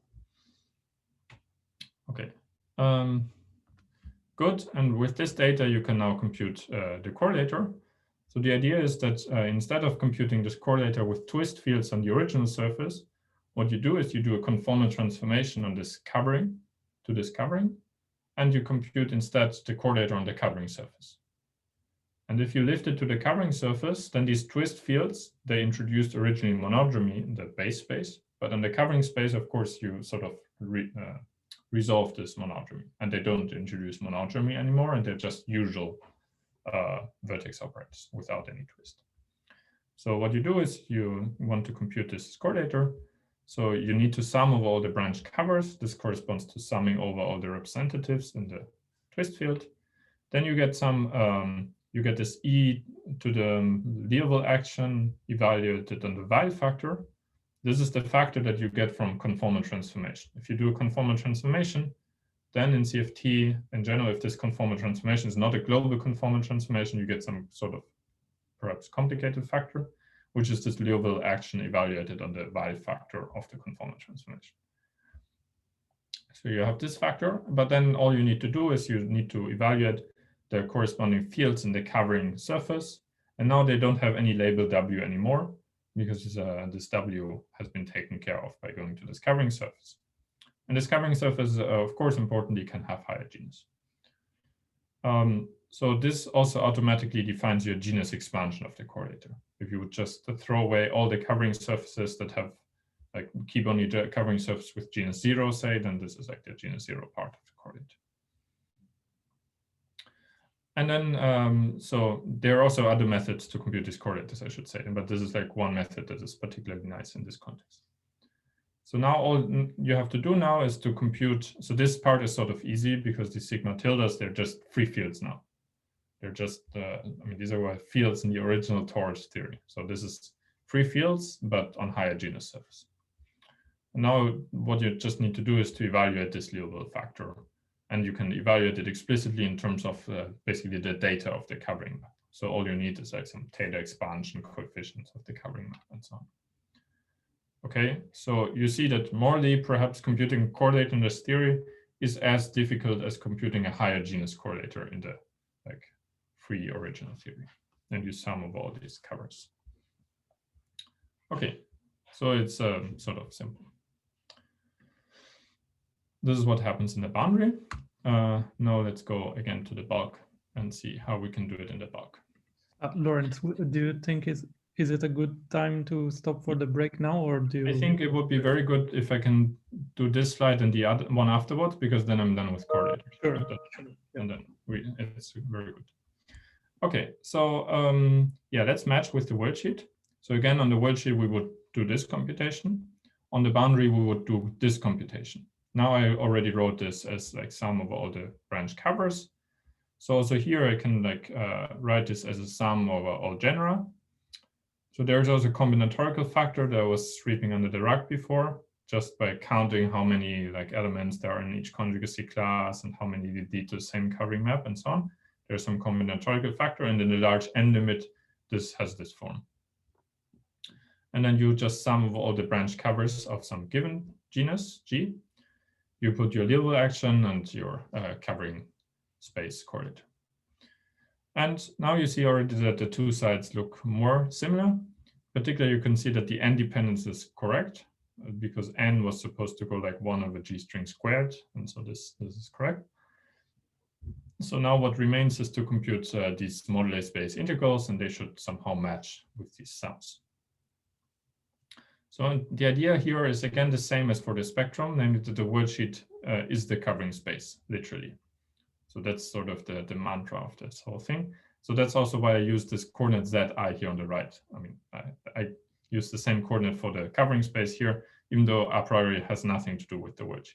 Okay. Good. And with this data, you can now compute the correlator. So the idea is that instead of computing this correlator with twist fields on the original surface, what you do is you do a conformal transformation on this covering to this covering, and you compute instead the correlator on the covering surface. And if you lift it to the covering surface, then these twist fields, they introduced originally monotromy in the base space, but on the covering space, of course, you sort of resolve this monotromy, and they don't introduce monotromy anymore, and they're just usual vertex operators without any twist. So what you do is you want to compute this correlator. So you need to sum over all the branch covers. This corresponds to summing over all the representatives in the twist field. Then you get some, you get this e to the Liouville action evaluated on the Weil factor. This is the factor that you get from conformal transformation. If you do a conformal transformation, then in CFT, in general, if this conformal transformation is not a global conformal transformation, you get some sort of perhaps complicated factor, which is this Liouville action evaluated on the Weil factor of the conformal transformation. So you have this factor, but then all you need to do is you need to evaluate the corresponding fields in the covering surface. And now they don't have any label W anymore, because this W has been taken care of by going to this covering surface. And this covering surface, of course, importantly, can have higher genus. So this also automatically defines your genus expansion of the correlator. If you would just throw away all the covering surfaces that have, like, keep only the covering surface with genus 0, say, then this is like the genus 0 part of the correlator. And then, so there are also other methods to compute these correlators, I should say, but this is like one method that is particularly nice in this context. So now all you have to do now is to compute. So this part is sort of easy because the sigma tildes, they're just free fields now. They're just, I mean, these are fields in the original torus theory. So this is free fields, but on higher genus surface. And now what you just need to do is to evaluate this Liouville factor. And you can evaluate it explicitly in terms of basically the data of the covering map. So all you need is like some Taylor expansion coefficients of the covering map and so on. Okay, so you see that morally, perhaps computing correlator in this theory is as difficult as computing a higher genus correlator in the like free original theory. And you sum of all these covers. Okay, so it's sort of simple. This is what happens in the boundary. Now let's go again to the bulk and see how we can do it in the bulk. Lorenz, do you think is it a good time to stop for the break now, or do you? I think it would be very good if I can do this slide and the other one afterwards, because then I'm done with correlator. Sure. And then it's very good. Okay, so yeah, let's match with the worldsheet. So again, on the worldsheet, we would do this computation. On the boundary, we would do this computation. Now I already wrote this as like sum of all the branch covers. So also here I can like write this as a sum over all genera. So there's also a combinatorial factor that I was sweeping under the rug before, just by counting how many like elements there are in each conjugacy class and how many lead to the same covering map and so on. There's some combinatorial factor, and in the large n limit, this has this form. And then you just sum of all the branch covers of some given genus G. You put your Liouville action and your covering space correlator. And now you see already that the two sides look more similar. Particularly, you can see that the n dependence is correct because n was supposed to go like 1 over g string squared. And so this is correct. So now what remains is to compute these moduli space integrals, and they should somehow match with these sums. So the idea here is again the same as for the spectrum, namely that the worldsheet is the covering space, literally. So that's sort of the mantra of this whole thing. So that's also why I use this coordinate zi here on the right. I mean, I use the same coordinate for the covering space here, even though a priori it has nothing to do with the worldsheet.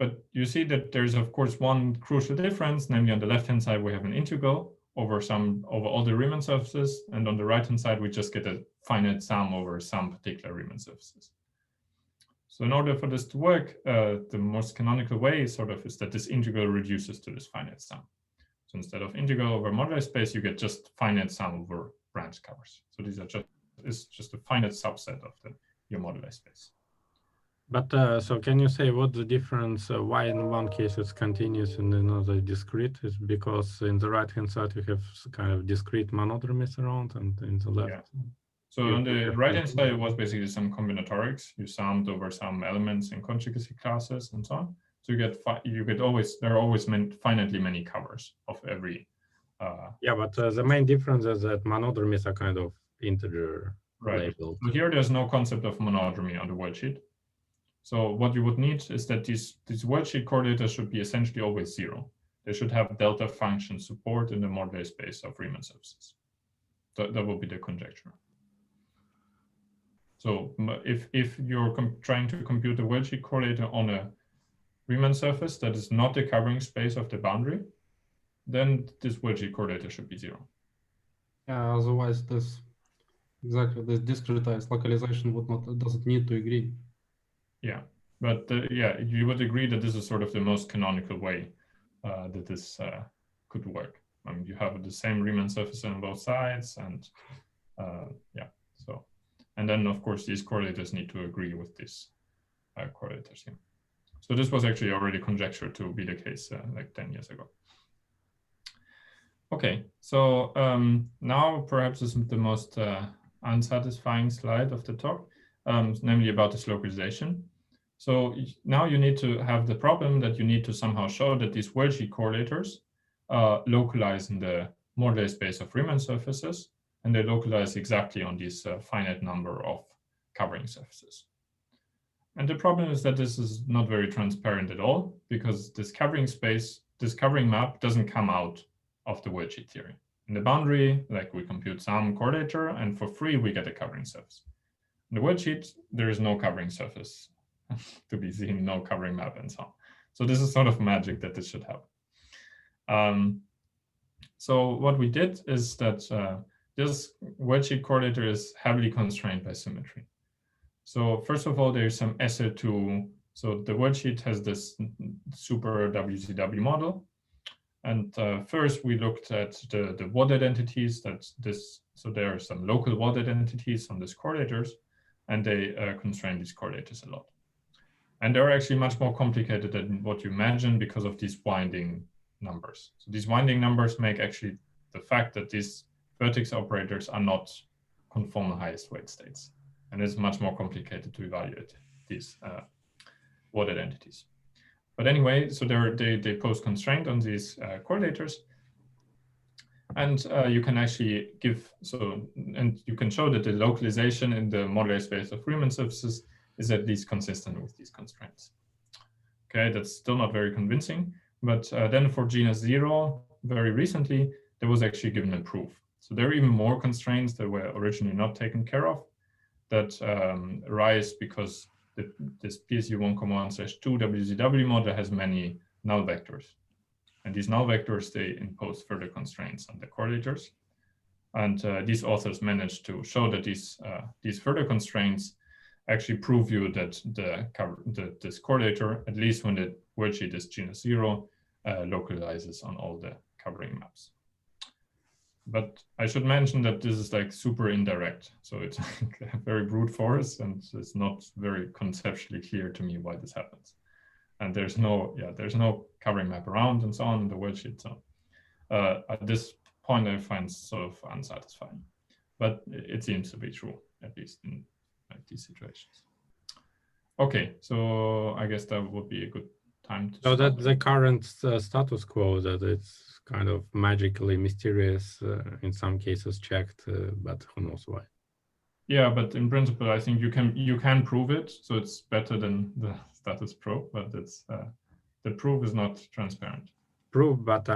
But you see that there's of course one crucial difference, namely on the left-hand side we have an integral over all the Riemann surfaces, and on the right-hand side we just get a finite sum over some particular Riemann surfaces. So in order for this to work, the most canonical way sort of is that this integral reduces to this finite sum. So instead of integral over moduli space, you get just finite sum over branch covers. So these are just a finite subset of your moduli space. But so can you say what the difference, why in one case it's continuous and in another discrete? Is because in the right-hand side you have kind of discrete monotromies around, and in the left. Yeah. So on the right-hand side, it was basically some combinatorics. You summed over some elements in conjugacy classes and so on. So you get always, there are always finitely many covers of every. Yeah, but the main difference is that monotromies are kind of integer labeled. So here there's no concept of monotromy on the worldsheet. So what you would need is that these worldsheet correlators should be essentially always 0. They should have delta function support in the moduli space of Riemann surfaces. That would be the conjecture. So if you're trying to compute a worldsheet correlator on a Riemann surface that is not the covering space of the boundary, then this worldsheet correlator should be 0. Yeah, otherwise this discretized localization doesn't need to agree. Yeah, but yeah, you would agree that this is sort of the most canonical way that this could work. I mean, you have the same Riemann surface on both sides, and yeah, so. And then, of course, these correlators need to agree with these correlators here. So this was actually already conjectured to be the case like 10 years ago. Okay, so now perhaps this is the most unsatisfying slide of the talk, namely about this localization. So now you need to have the problem that you need to somehow show that these worldsheet correlators localize in the moduli space of Riemann surfaces, and they localize exactly on this finite number of covering surfaces. And the problem is that this is not very transparent at all, because this covering space, this covering map doesn't come out of the worldsheet theory. In the boundary, like we compute some correlator, and for free we get a covering surface. In the worldsheet, there is no covering surface to be seen, no covering map, and so on. So this is sort of magic that this should happen. So what we did is that this worldsheet correlator is heavily constrained by symmetry. So first of all, there's some SL2. So the worldsheet has this super WCW model. And first we looked at the WOD identities so there are some local WOD identities on these correlators, and they constrain these correlators a lot. And they're actually much more complicated than what you imagine because of these winding numbers. So these winding numbers make actually the fact that these vertex operators are not conformal highest weight states. And it's much more complicated to evaluate these WOD identities. But anyway, so they pose constraint on these correlators. And you can actually and you can show that the localization in the moduli space of Riemann surfaces is at least consistent with these constraints. Okay, that's still not very convincing. But then for genus 0, very recently, there was actually given a proof. So there are even more constraints that were originally not taken care of that arise because this PSU1,1/2 WZW model has many null vectors. And these null vectors, they impose further constraints on the correlators. And these authors managed to show that these further constraints actually prove you that this correlator, at least when the worldsheet is genus 0, localizes on all the covering maps. But I should mention that this is like super indirect. So it's like a very brute force, and it's not very conceptually clear to me why this happens. And there's no covering map around and so on in the worldsheet. So at this point, I find sort of unsatisfying. But it seems to be true, at least in like these situations. Okay, so I guess that would be a good time to So stop. that the current status quo, that it's kind of magically mysterious, in some cases checked, but who knows why. Yeah, but in principle, I think you can prove it, so it's better than the status quo. But it's the proof is not transparent. Proof, but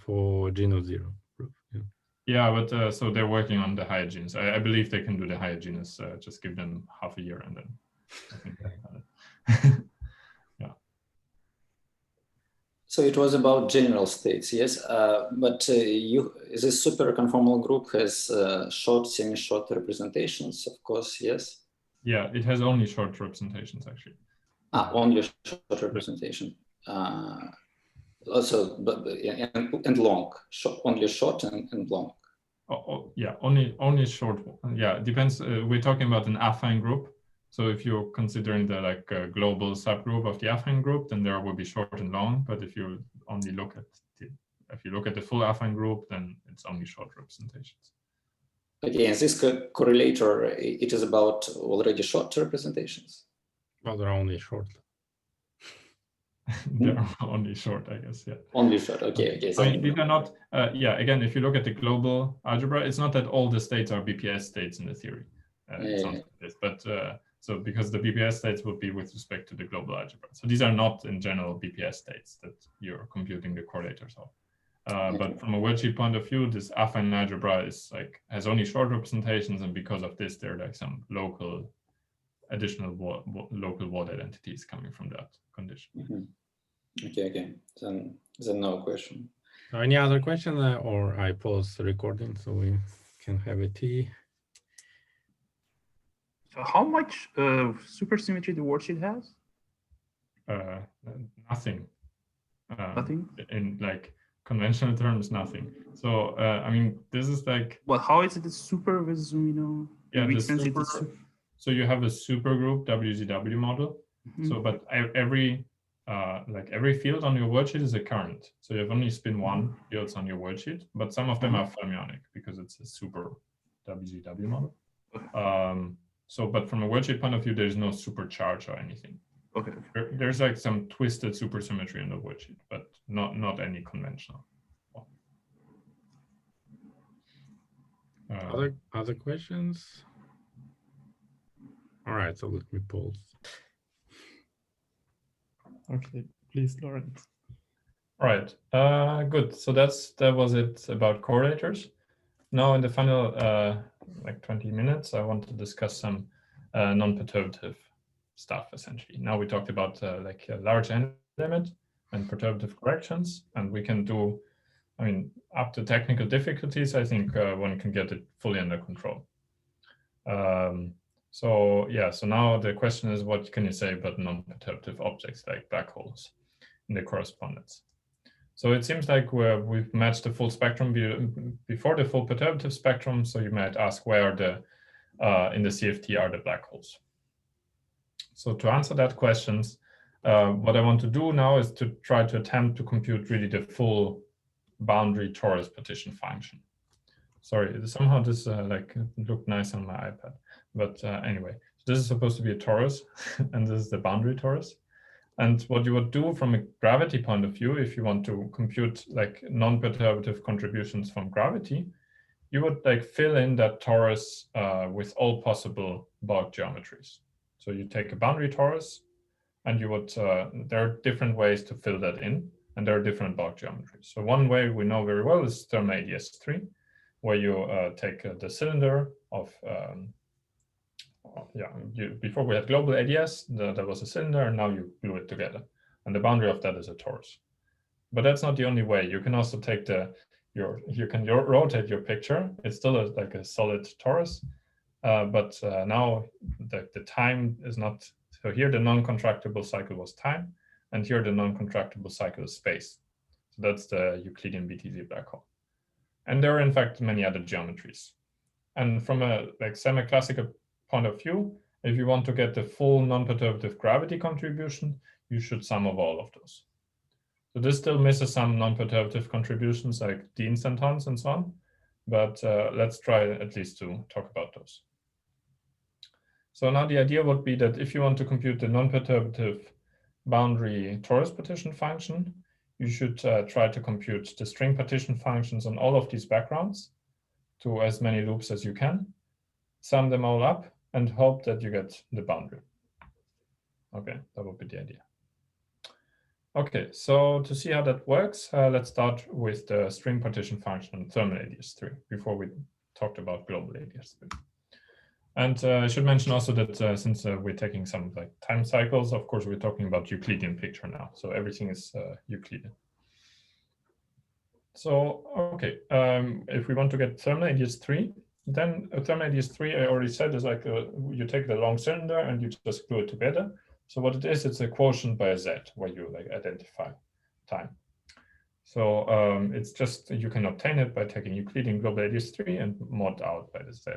for genus 0 proof. Yeah. Yeah, but so they're working on the higher genus. I believe they can do the higher genus. Just give them half a year, and then I think they have it. Yeah. So it was about general states, yes. But this super conformal group has short, semi-short representations, of course, yes. Yeah, it has only short representations actually. Only short representation. Also, and long. Only short and long. Yeah, only short. Yeah, it depends. We're talking about an affine group. So if you're considering the global subgroup of the affine group, then there will be short and long. But if you only look at the full affine group, then it's only short representations. Okay, and this correlator, it is about already short representations. Well, they're only short. They're only short, I guess. Yeah. Only short. Okay. Okay. So I mean, these are not. Yeah. Again, if you look at the global algebra, it's not that all the states are BPS states in the theory. It sounds like this, but so because the BPS states would be with respect to the global algebra. So these are not in general BPS states that you're computing the correlators of. But from a worldsheet point of view, this affine algebra is has only short representations, and because of this, there are some local additional local WOD identities coming from that condition. Mm-hmm. Okay. Then no question. Any other question, or I pause the recording so we can have a tea? So how much supersymmetry the worldsheet has? Nothing. Nothing? In conventional terms, nothing. So I mean, this is Well, how is it a super with Yeah, the super. So you have a supergroup WZW model. Mm-hmm. So, but every field on your worldsheet is a current. So you have only spin 1 fields on your worldsheet, but some of them are fermionic because it's a super WZW model. So, but from a worldsheet point of view, there is no supercharge or anything. Okay. There's like some twisted supersymmetry in the worldsheet, but not any conventional. Other questions? All right, so let me pause. Okay, please, Lorenz. All right, good. So that was it about correlators. Now in the final like 20 minutes, I want to discuss some non-perturbative stuff essentially. Now we talked about like a large n limit and perturbative corrections, and we can do, I mean, up to technical difficulties, I think one can get it fully under control. So yeah, so now the question is, what can you say about non-perturbative objects like black holes in the correspondence? So it seems like we've matched the full spectrum before the full perturbative spectrum. So you might ask, where in the CFT are the black holes? So to answer that questions, what I want to do now is to try to attempt to compute really the full boundary torus partition function. Sorry, somehow this like looked nice on my iPad, but anyway, this is supposed to be a torus, and this is the boundary torus. And what you would do from a gravity point of view, if you want to compute like non-perturbative contributions from gravity, you would like fill in that torus with all possible Borg geometries. So you take a boundary torus, and you would there are different ways to fill that in, and there are different Borg geometries. So one way we know very well is thermal ADS3, where you take the cylinder of before we had global ADS, there was a cylinder, and now you glue it together, and the boundary of that is a torus. But that's not the only way. You can also take you can rotate your picture. It's still like a solid torus, but now the time is not. So here the non-contractible cycle was time, and here the non-contractible cycle is space. So that's the Euclidean BTZ black hole. And there are in fact many other geometries. And from a like semi-classical point of view, if you want to get the full non-perturbative gravity contribution, you should sum of all of those. So this still misses some non-perturbative contributions like the instantons and so on, but let's try at least to talk about those. So now the idea would be that if you want to compute the non-perturbative boundary torus partition function, you should try to compute the string partition functions on all of these backgrounds to as many loops as you can, sum them all up, and hope that you get the boundary. Okay, that would be the idea. Okay, so to see how that works, let's start with the string partition function on thermal ADS3 before we talked about global ADS3. And I should mention also that since we're taking some like time cycles, of course, we're talking about Euclidean picture now. So everything is Euclidean. So, okay, if we want to get thermal ADS3, then a thermal ADS3, I already said, is like you take the long cylinder and you just glue it together. So what it is, it's a quotient by a Z where you like identify time. So it's just, you can obtain it by taking Euclidean global ADS3 and mod out by the Z.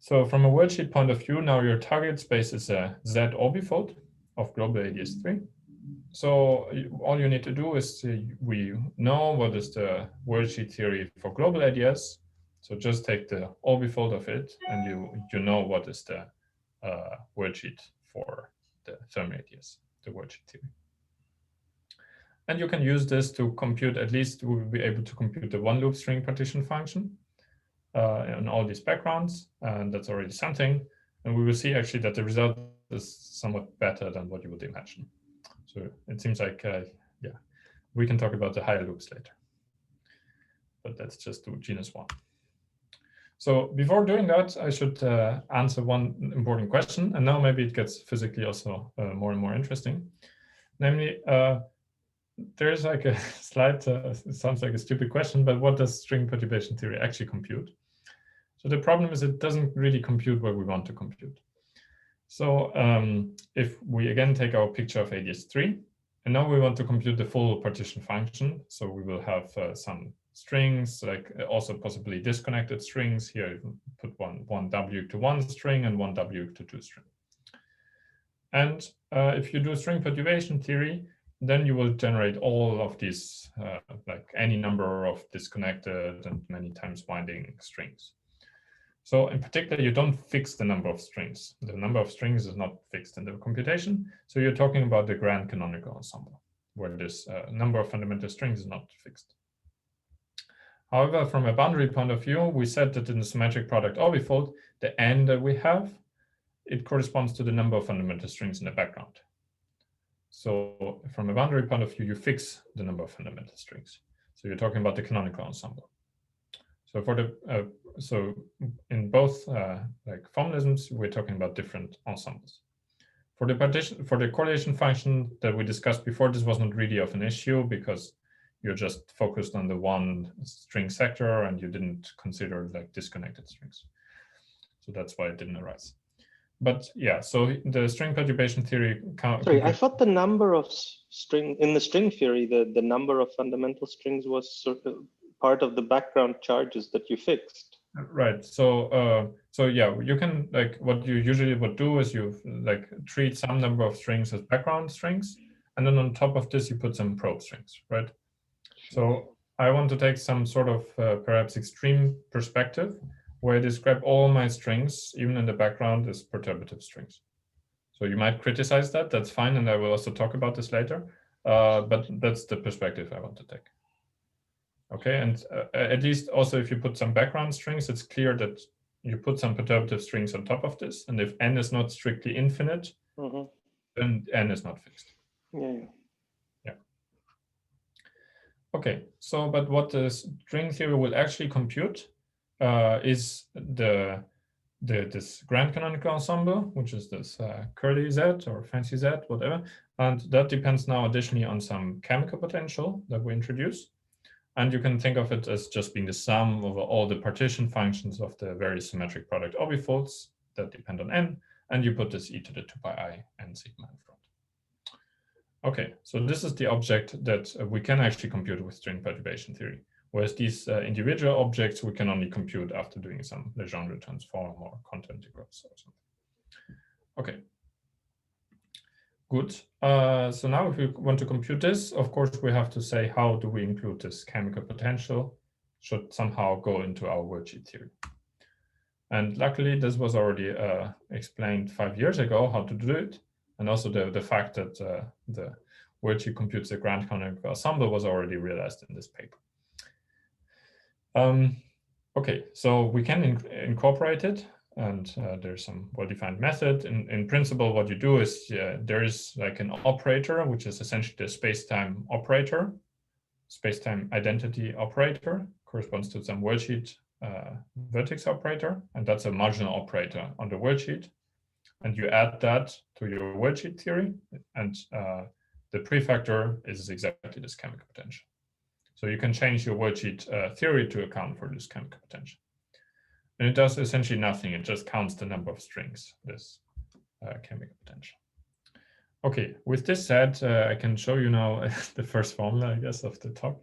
So from a worldsheet point of view, now your target space is a Z orbifold of global ADS3. So all you need to do is we know what is the worldsheet theory for global ADS. So just take the orbifold of it, and you know what is the worldsheet for the thermal ADS, the worldsheet theory. And you can use this to compute, at least we will be able to compute the one loop string partition function in all these backgrounds, and that's already something. And we will see actually that the result is somewhat better than what you would imagine. So it seems like, yeah, we can talk about the higher loops later. But let's just do genus 1. So before doing that, I should answer one important question. And now maybe it gets physically also more and more interesting. Namely, there's like a slight, it sounds like a stupid question, but what does string perturbation theory actually compute? So the problem is it doesn't really compute what we want to compute. So if we again take our picture of ADS3, and now we want to compute the full partition function. So we will have some strings, like also possibly disconnected strings. Here you put one W to one string and one W to two string. And if you do string perturbation theory, then you will generate all of these, like any number of disconnected and many times winding strings. So in particular, you don't fix the number of strings. The number of strings is not fixed in the computation. So you're talking about the grand canonical ensemble, where this number of fundamental strings is not fixed. However, from a boundary point of view, we said that in the symmetric product orbifold, the n that we have, it corresponds to the number of fundamental strings in the background. So from a boundary point of view, you fix the number of fundamental strings. So you're talking about the canonical ensemble. So for the so in both like formalisms, we're talking about different ensembles. For the partition, for the correlation function that we discussed before, this was not really of an issue because you're just focused on the one string sector and you didn't consider like disconnected strings. So that's why it didn't arise. But yeah, so the string perturbation theory. Sorry, I thought the number of string in the string theory, the number of fundamental strings was sort of part of the background charges that you fixed. Right. So so yeah, you can like what you usually would do is you like treat some number of strings as background strings, and then on top of this you put some probe strings, right? So I want to take some sort of perhaps extreme perspective where I describe all my strings, even in the background, as perturbative strings. So you might criticize that, that's fine, and I will also talk about this later, but that's the perspective I want to take. Okay, and at least also if you put some background strings, it's clear that you put some perturbative strings on top of this, and if n is not strictly infinite, then n is not fixed. Yeah. Okay, so but what the string theory will actually compute is this grand canonical ensemble, which is this curly Z or fancy Z, whatever. And that depends now additionally on some chemical potential that we introduce. And you can think of it as just being the sum over all the partition functions of the various symmetric product orbifolds that depend on n, and you put this e to the 2 pi I n sigma in front. Okay, so this is the object that we can actually compute with string perturbation theory, whereas these individual objects we can only compute after doing some Legendre transform or content integrals or something. Okay, good. So now if we want to compute this, of course, we have to say, how do we include this chemical potential? Should somehow go into our worldsheet theory. And luckily, this was already explained 5 years ago, how to do it. And also the fact that the worldsheet computes the grand canonical ensemble was already realized in this paper. Okay, so we can incorporate it, and there's some well-defined method. In principle, what you do is there is like an operator, which is essentially the space-time operator, space-time identity operator, corresponds to some worldsheet vertex operator, and that's a marginal operator on the worldsheet. And you add that to your worldsheet theory, and the prefactor is exactly this chemical potential. So you can change your worldsheet theory to account for this chemical potential. And it does essentially nothing, it just counts the number of strings, this chemical potential. Okay, with this said, I can show you now the first formula, I guess, of the talk.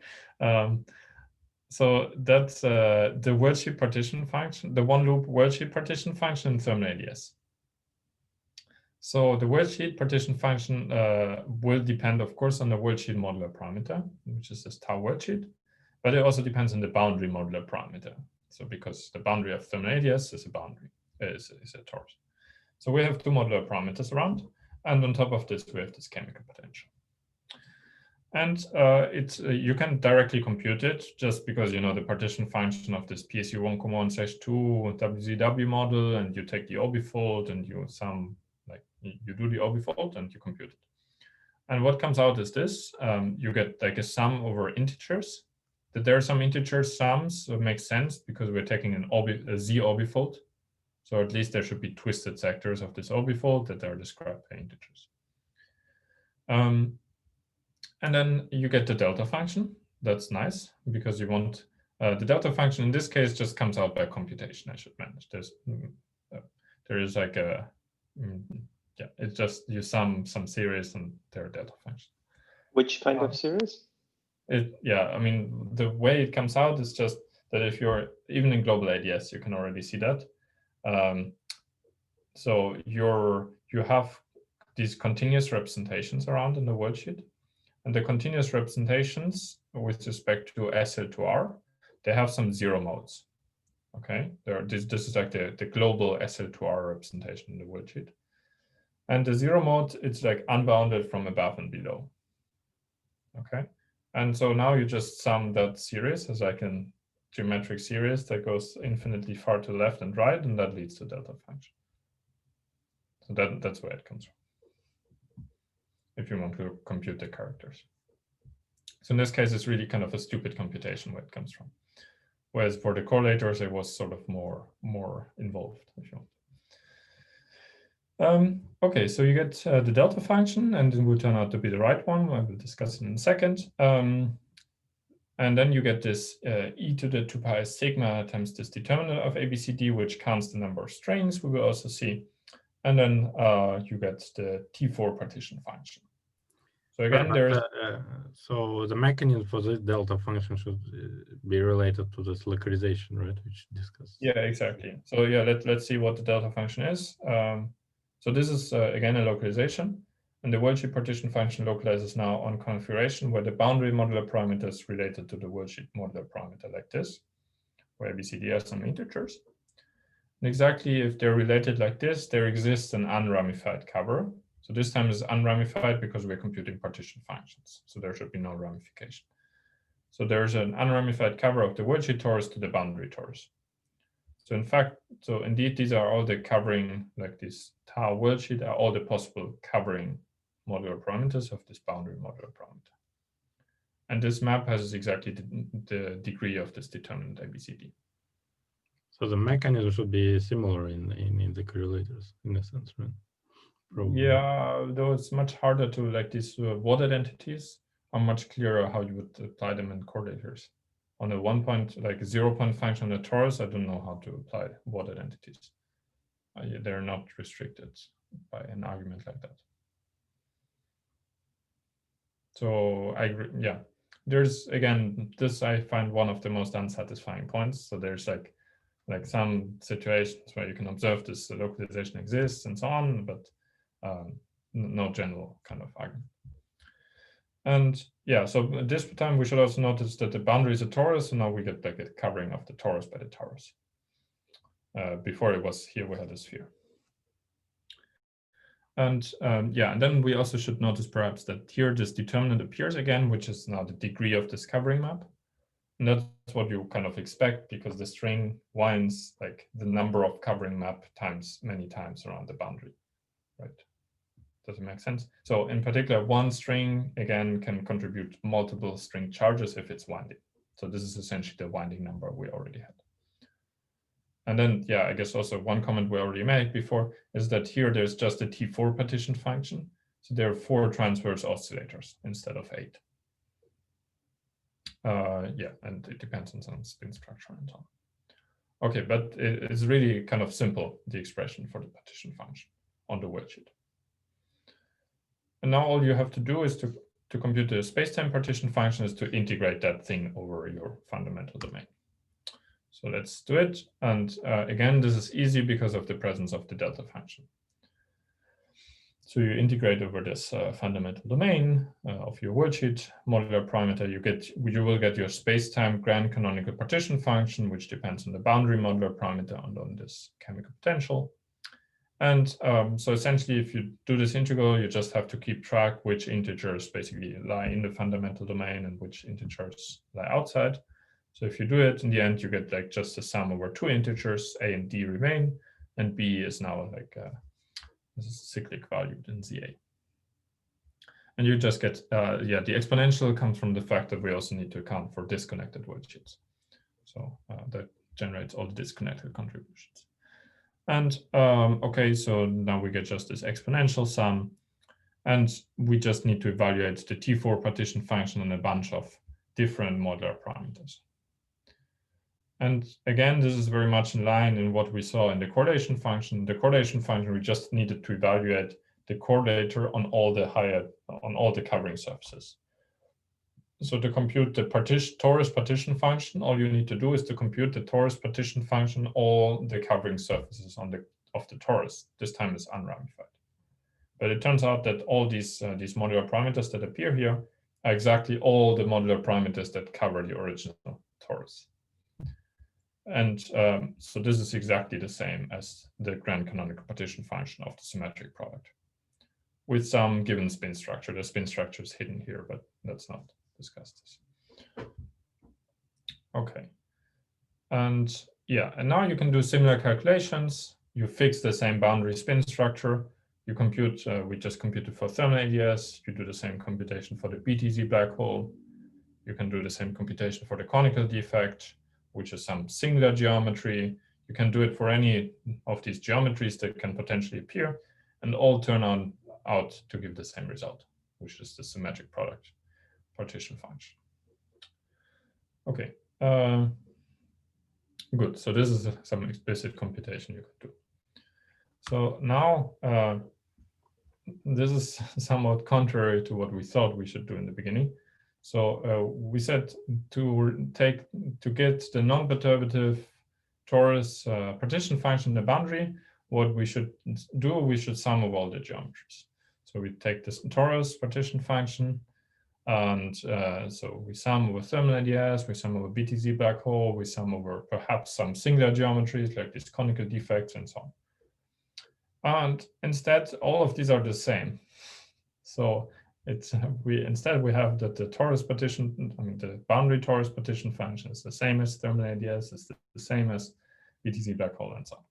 So that's the worldsheet partition function, the one loop worldsheet partition function in thermal ADS. So the worldsheet partition function will depend, of course, on the worldsheet modular parameter, which is this tau worldsheet, but it also depends on the boundary modular parameter. So because the boundary of thermal ADS is a boundary, is a torus. So we have two modular parameters around, and on top of this, we have this chemical potential. And you can directly compute it just because you know the partition function of this PSU1,1/2 WZW model, and you take the orbifold and you sum. You do the orbifold and you compute it. And what comes out is this, you get like a sum over integers. That there are some integer sums, so it makes sense because we're taking a Z orbifold. So at least there should be twisted sectors of this orbifold that are described by integers. And then you get the delta function. That's nice because you want, the delta function in this case just comes out by computation, I should manage. There is like a, yeah, it's just you sum some series and their delta function. Which kind of series? Yeah, I mean, the way it comes out is just that if you're, even in global ADS, you can already see that. So you have these continuous representations around in the worldsheet. And the continuous representations with respect to SL to R, they have some zero modes. Okay, this is like the global SL2R representation in the worldsheet. And the zero mode, it's like unbounded from above and below. Okay, and so now you just sum that series as like a geometric series that goes infinitely far to the left and right, and that leads to delta function. So that's where it comes from, if you want to compute the characters. So in this case, it's really kind of a stupid computation where it comes from. Whereas for the correlators, it was sort of more involved, if you want. Okay, so you get the delta function, and it will turn out to be the right one. I will discuss it in a second. And then you get this e to the 2 pi sigma times this determinant of ABCD, which counts the number of strings we will also see. And then you get the T4 partition function. So again, there's so the mechanism for this delta function should be related to this localization, right? Which discussed. Yeah, exactly. So yeah, let's see what the delta function is. So this is again a localization, and the worldsheet partition function localizes now on configuration where the boundary modular parameter is related to the worldsheet modular parameter like this, where ABCD are some integers. And exactly if they're related like this, there exists an unramified cover. So this time is unramified because we're computing partition functions. So there should be no ramification. So there's an unramified cover of the worldsheet torus to the boundary torus. So in fact, so indeed, these are all the covering, like this tau worldsheet are all the possible covering modular parameters of this boundary modular parameter. And this map has exactly the degree of this determinant ABCD. So the mechanism should be similar in the correlators, in a sense, right? Probably. Yeah, though it's much harder to, like these wadded entities are much clearer how you would apply them in correlators. On a 1 point, like 0 point function on a torus, I don't know how to apply wadded entities. They're not restricted by an argument like that. So I agree, yeah. There's, again, this I find one of the most unsatisfying points. So there's like some situations where you can observe this localization exists and so on, but no general kind of argument. And yeah, so this time we should also notice that the boundary is a torus, so now we get like a covering of the torus by the torus. Before it was here we had a sphere. And yeah, and then we also should notice perhaps that here this determinant appears again, which is now the degree of this covering map. And that's what you kind of expect because the string winds like the number of covering map times many times around the boundary, right? Does it make sense? So in particular, one string, again, can contribute multiple string charges if it's winding. So this is essentially the winding number we already had. And then, yeah, I guess also one comment we already made before is that here there's just a T4 partition function. So there are 4 transverse oscillators instead of 8. Yeah, and it depends on some spin structure and so on. Okay, but it's really kind of simple, the expression for the partition function on the worldsheet. And now all you have to do is to compute the space-time partition function is to integrate that thing over your fundamental domain. So let's do it. And again, this is easy because of the presence of the delta function. So you integrate over this fundamental domain of your worldsheet modular parameter. You will get your space-time grand canonical partition function, which depends on the boundary modular parameter and on this chemical potential. And so essentially, if you do this integral, you just have to keep track which integers basically lie in the fundamental domain and which integers lie outside. So if you do it, in the end, you get like just a sum over 2 integers, a and d remain, and b is now like this is cyclic valued in ZA. And you just get, yeah, the exponential comes from the fact that we also need to account for disconnected worldsheets. So that generates all the disconnected contributions. And okay, so now we get just this exponential sum, and we just need to evaluate the T4 partition function on a bunch of different modular parameters. And again, this is very much in line in what we saw in the correlation function. The correlation function, we just needed to evaluate the correlator on all the covering surfaces. So to compute the torus partition function, all you need to do is to compute the torus partition function, all the covering surfaces of the torus. This time is unramified. But it turns out that all these modular parameters that appear here are exactly all the modular parameters that cover the original torus. And so this is exactly the same as the grand canonical partition function of the symmetric product, with some given spin structure. The spin structure is hidden here, but let's not discuss this. Okay. And yeah, and now you can do similar calculations. You fix the same boundary spin structure. You compute, we just computed for thermal ADS. You do the same computation for the BTZ black hole. You can do the same computation for the conical defect, which is some singular geometry. You can do it for any of these geometries that can potentially appear, and all turn out to give the same result, which is the symmetric product partition function. Okay. Good. So this is some explicit computation you can do. So now this is somewhat contrary to what we thought we should do in the beginning. So we said to get the non-perturbative torus partition function in the boundary, what we should do, we should sum over all the geometries. So we take this torus partition function, and so we sum over thermal ADS, we sum over BTZ black hole, we sum over perhaps some singular geometries like these conical defects and so on. And instead, all of these are the same. So it's instead we have that the torus partition, I mean the boundary torus partition function is the same as thermal ADS, is the same as BTZ black hole and so on.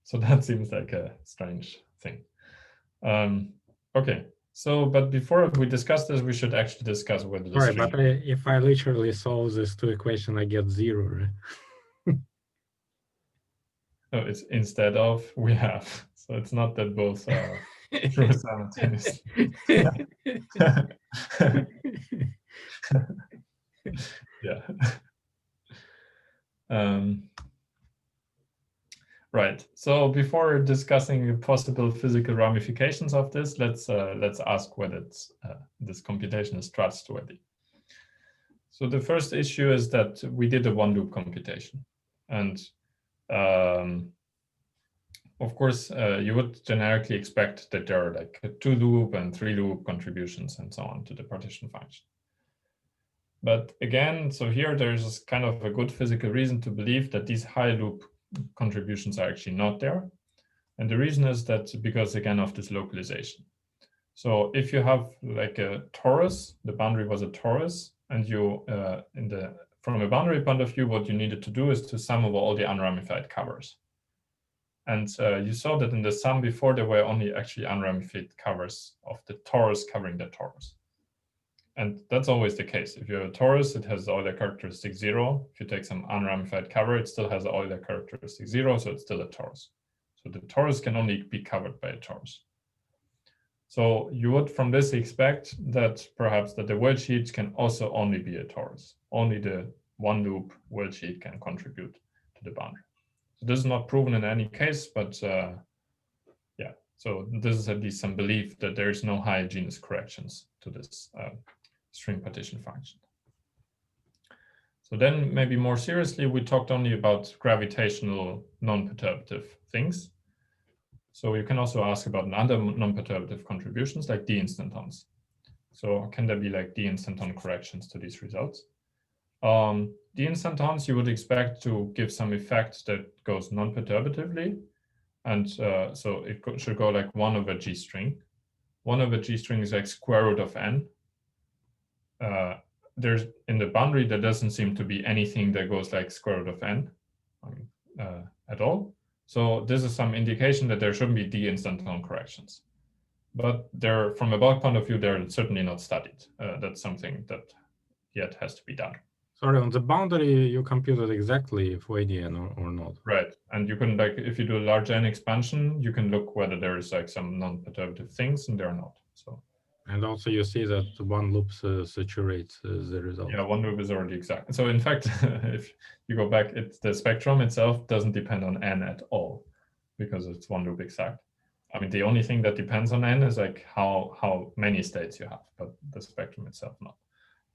So that seems like a strange thing. Okay. So, but before we discuss this, we should actually discuss whether the Sorry, but if I literally solve these two equations, I get 0, right? No, it's instead of we have. So it's not that both are true simultaneously. Yeah. Right. So before discussing possible physical ramifications of this, let's ask whether it's, this computation is trustworthy. So the first issue is that we did a one-loop computation, and of course you would generically expect that there are like 2-loop and 3-loop contributions and so on to the partition function. But again, so here there's kind of a good physical reason to believe that these high-loop contributions are actually not there. And the reason is that because, again, of this localization. So if you have like a torus, the boundary was a torus, and you, from a boundary point of view, what you needed to do is to sum over all the unramified covers. And you saw that in the sum before, there were only actually unramified covers of the torus covering the torus. And that's always the case. If you have a torus, it has Euler characteristic 0. If you take some unramified cover, it still has Euler characteristic 0, so it's still a torus. So the torus can only be covered by a torus. So you would from this expect that perhaps that the worldsheet can also only be a torus. Only the one-loop worldsheet can contribute to the boundary. So this is not proven in any case, but yeah. So this is at least some belief that there is no homogeneous corrections to this string partition function. So then maybe more seriously, we talked only about gravitational non-perturbative things. So you can also ask about other non-perturbative contributions like d-instantons. So can there be like d-instanton corrections to these results? D-instantons you would expect to give some effect that goes non-perturbatively. And so it should go like 1 over G string. 1 over G string is like square root of n. There's in the boundary, there doesn't seem to be anything that goes like square root of n at all. So this is some indication that there shouldn't be d-instanton corrections. But they're, from a bulk point of view, they're certainly not studied. That's something that yet has to be done. Sorry, on the boundary, you computed exactly for ADN or not? Right, and you can, like, if you do a large n expansion, you can look whether there is like some non-perturbative things, and they're not. So. And also you see that one loop saturates the result. Yeah, one loop is already exact. So in fact, if you go back, the spectrum itself doesn't depend on n at all, because it's one loop exact. I mean, the only thing that depends on n is like how many states you have, but the spectrum itself, not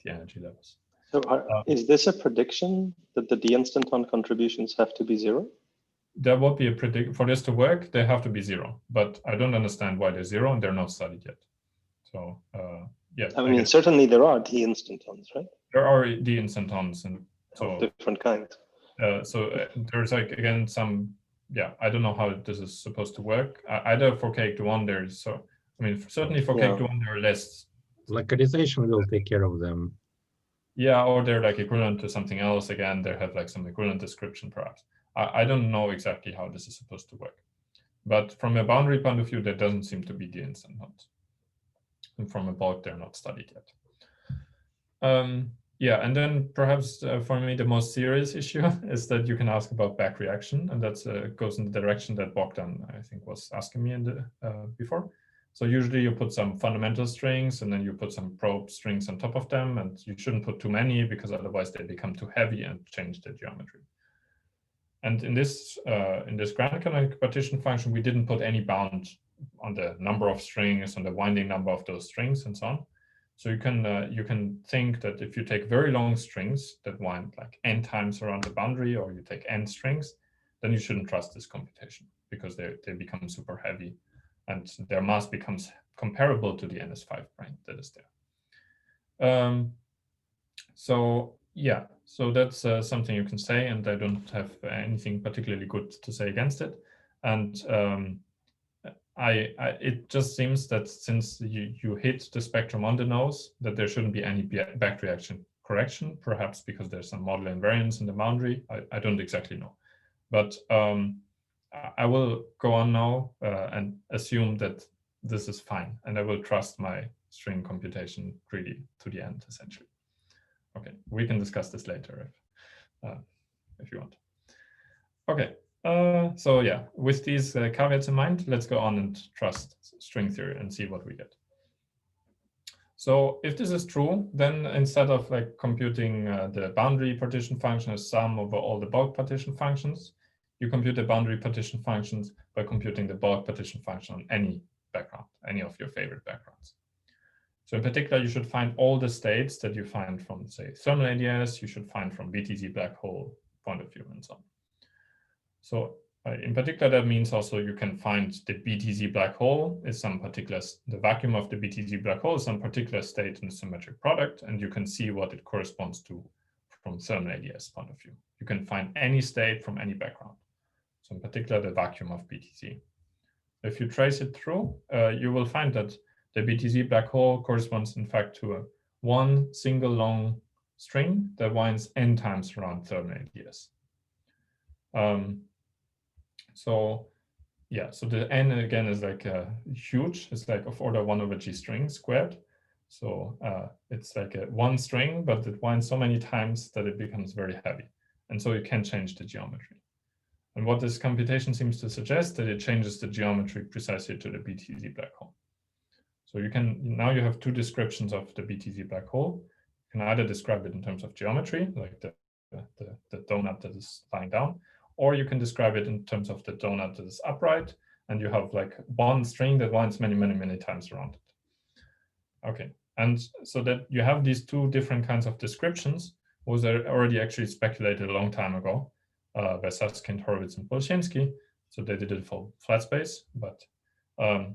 the energy levels. So is this a prediction that the d-instanton contributions have to be 0? There would be a predict for this to work, they have to be 0, but I don't understand why they're 0 and they're not studied yet. So yeah. I mean, certainly there are d-instantons, right? There are d-instantons, and so of different kinds. There's like, again, some, yeah, I don't know how this is supposed to work. Either for cake1 there's, so I mean, certainly for cake1 there are less. Localization will take care of them. Yeah, or they're like equivalent to something else. Again, they have like some equivalent description perhaps. I don't know exactly how this is supposed to work. But from a boundary point of view, that doesn't seem to be the instant nodes. And from a bulk, they're not studied yet. Yeah, and then perhaps for me, the most serious issue is that you can ask about back reaction, and that goes in the direction that Bogdan, I think, was asking me in the, before. So usually you put some fundamental strings and then you put some probe strings on top of them, and you shouldn't put too many because otherwise they become too heavy and change the geometry. And in this grand canonical partition function, we didn't put any bound on the number of strings, on the winding number of those strings, and so on. So you can think that if you take very long strings that wind like n times around the boundary, or you take n strings, then you shouldn't trust this computation because they become super heavy, and their mass becomes comparable to the NS5 brane that is there. So yeah, so that's something you can say, and I don't have anything particularly good to say against it. And it just seems that since you hit the spectrum on the nose, that there shouldn't be any back reaction correction, perhaps because there's some model invariance in the boundary. I don't exactly know. But I will go on now and assume that this is fine, and I will trust my string computation really to the end, essentially. Okay, we can discuss this later if you want. Okay. So yeah, with these caveats in mind, let's go on and trust string theory and see what we get. So if this is true, then instead of like computing the boundary partition function as sum over all the bulk partition functions, you compute the boundary partition functions by computing the bulk partition function on any background, any of your favorite backgrounds. So in particular, you should find all the states that you find from, say, thermal ADS, you should find from BTZ black hole point of view, and so on. So in particular, that means also you can find the BTZ black hole is some particular, the vacuum of the BTZ black hole is some particular state in the symmetric product, and you can see what it corresponds to from thermal ADS point of view. You can find any state from any background. So in particular, the vacuum of BTZ. If you trace it through, you will find that the BTZ black hole corresponds, in fact, to one single long string that winds n times around thermal ADS. So yeah, so the n again is like huge. It's like of order 1 over g string squared. So it's like one string, but it winds so many times that it becomes very heavy. And so you can change the geometry. And what this computation seems to suggest, that it changes the geometry precisely to the BTZ black hole. So you can, now you have two descriptions of the BTZ black hole. You can either describe it in terms of geometry, like the donut that is lying down, or you can describe it in terms of the donut that is upright, and you have like one string that winds many, many, many times around it. Okay, and so that you have these two different kinds of descriptions was already actually speculated a long time ago by Susskind, Horowitz, and Polshinsky. So they did it for flat space, but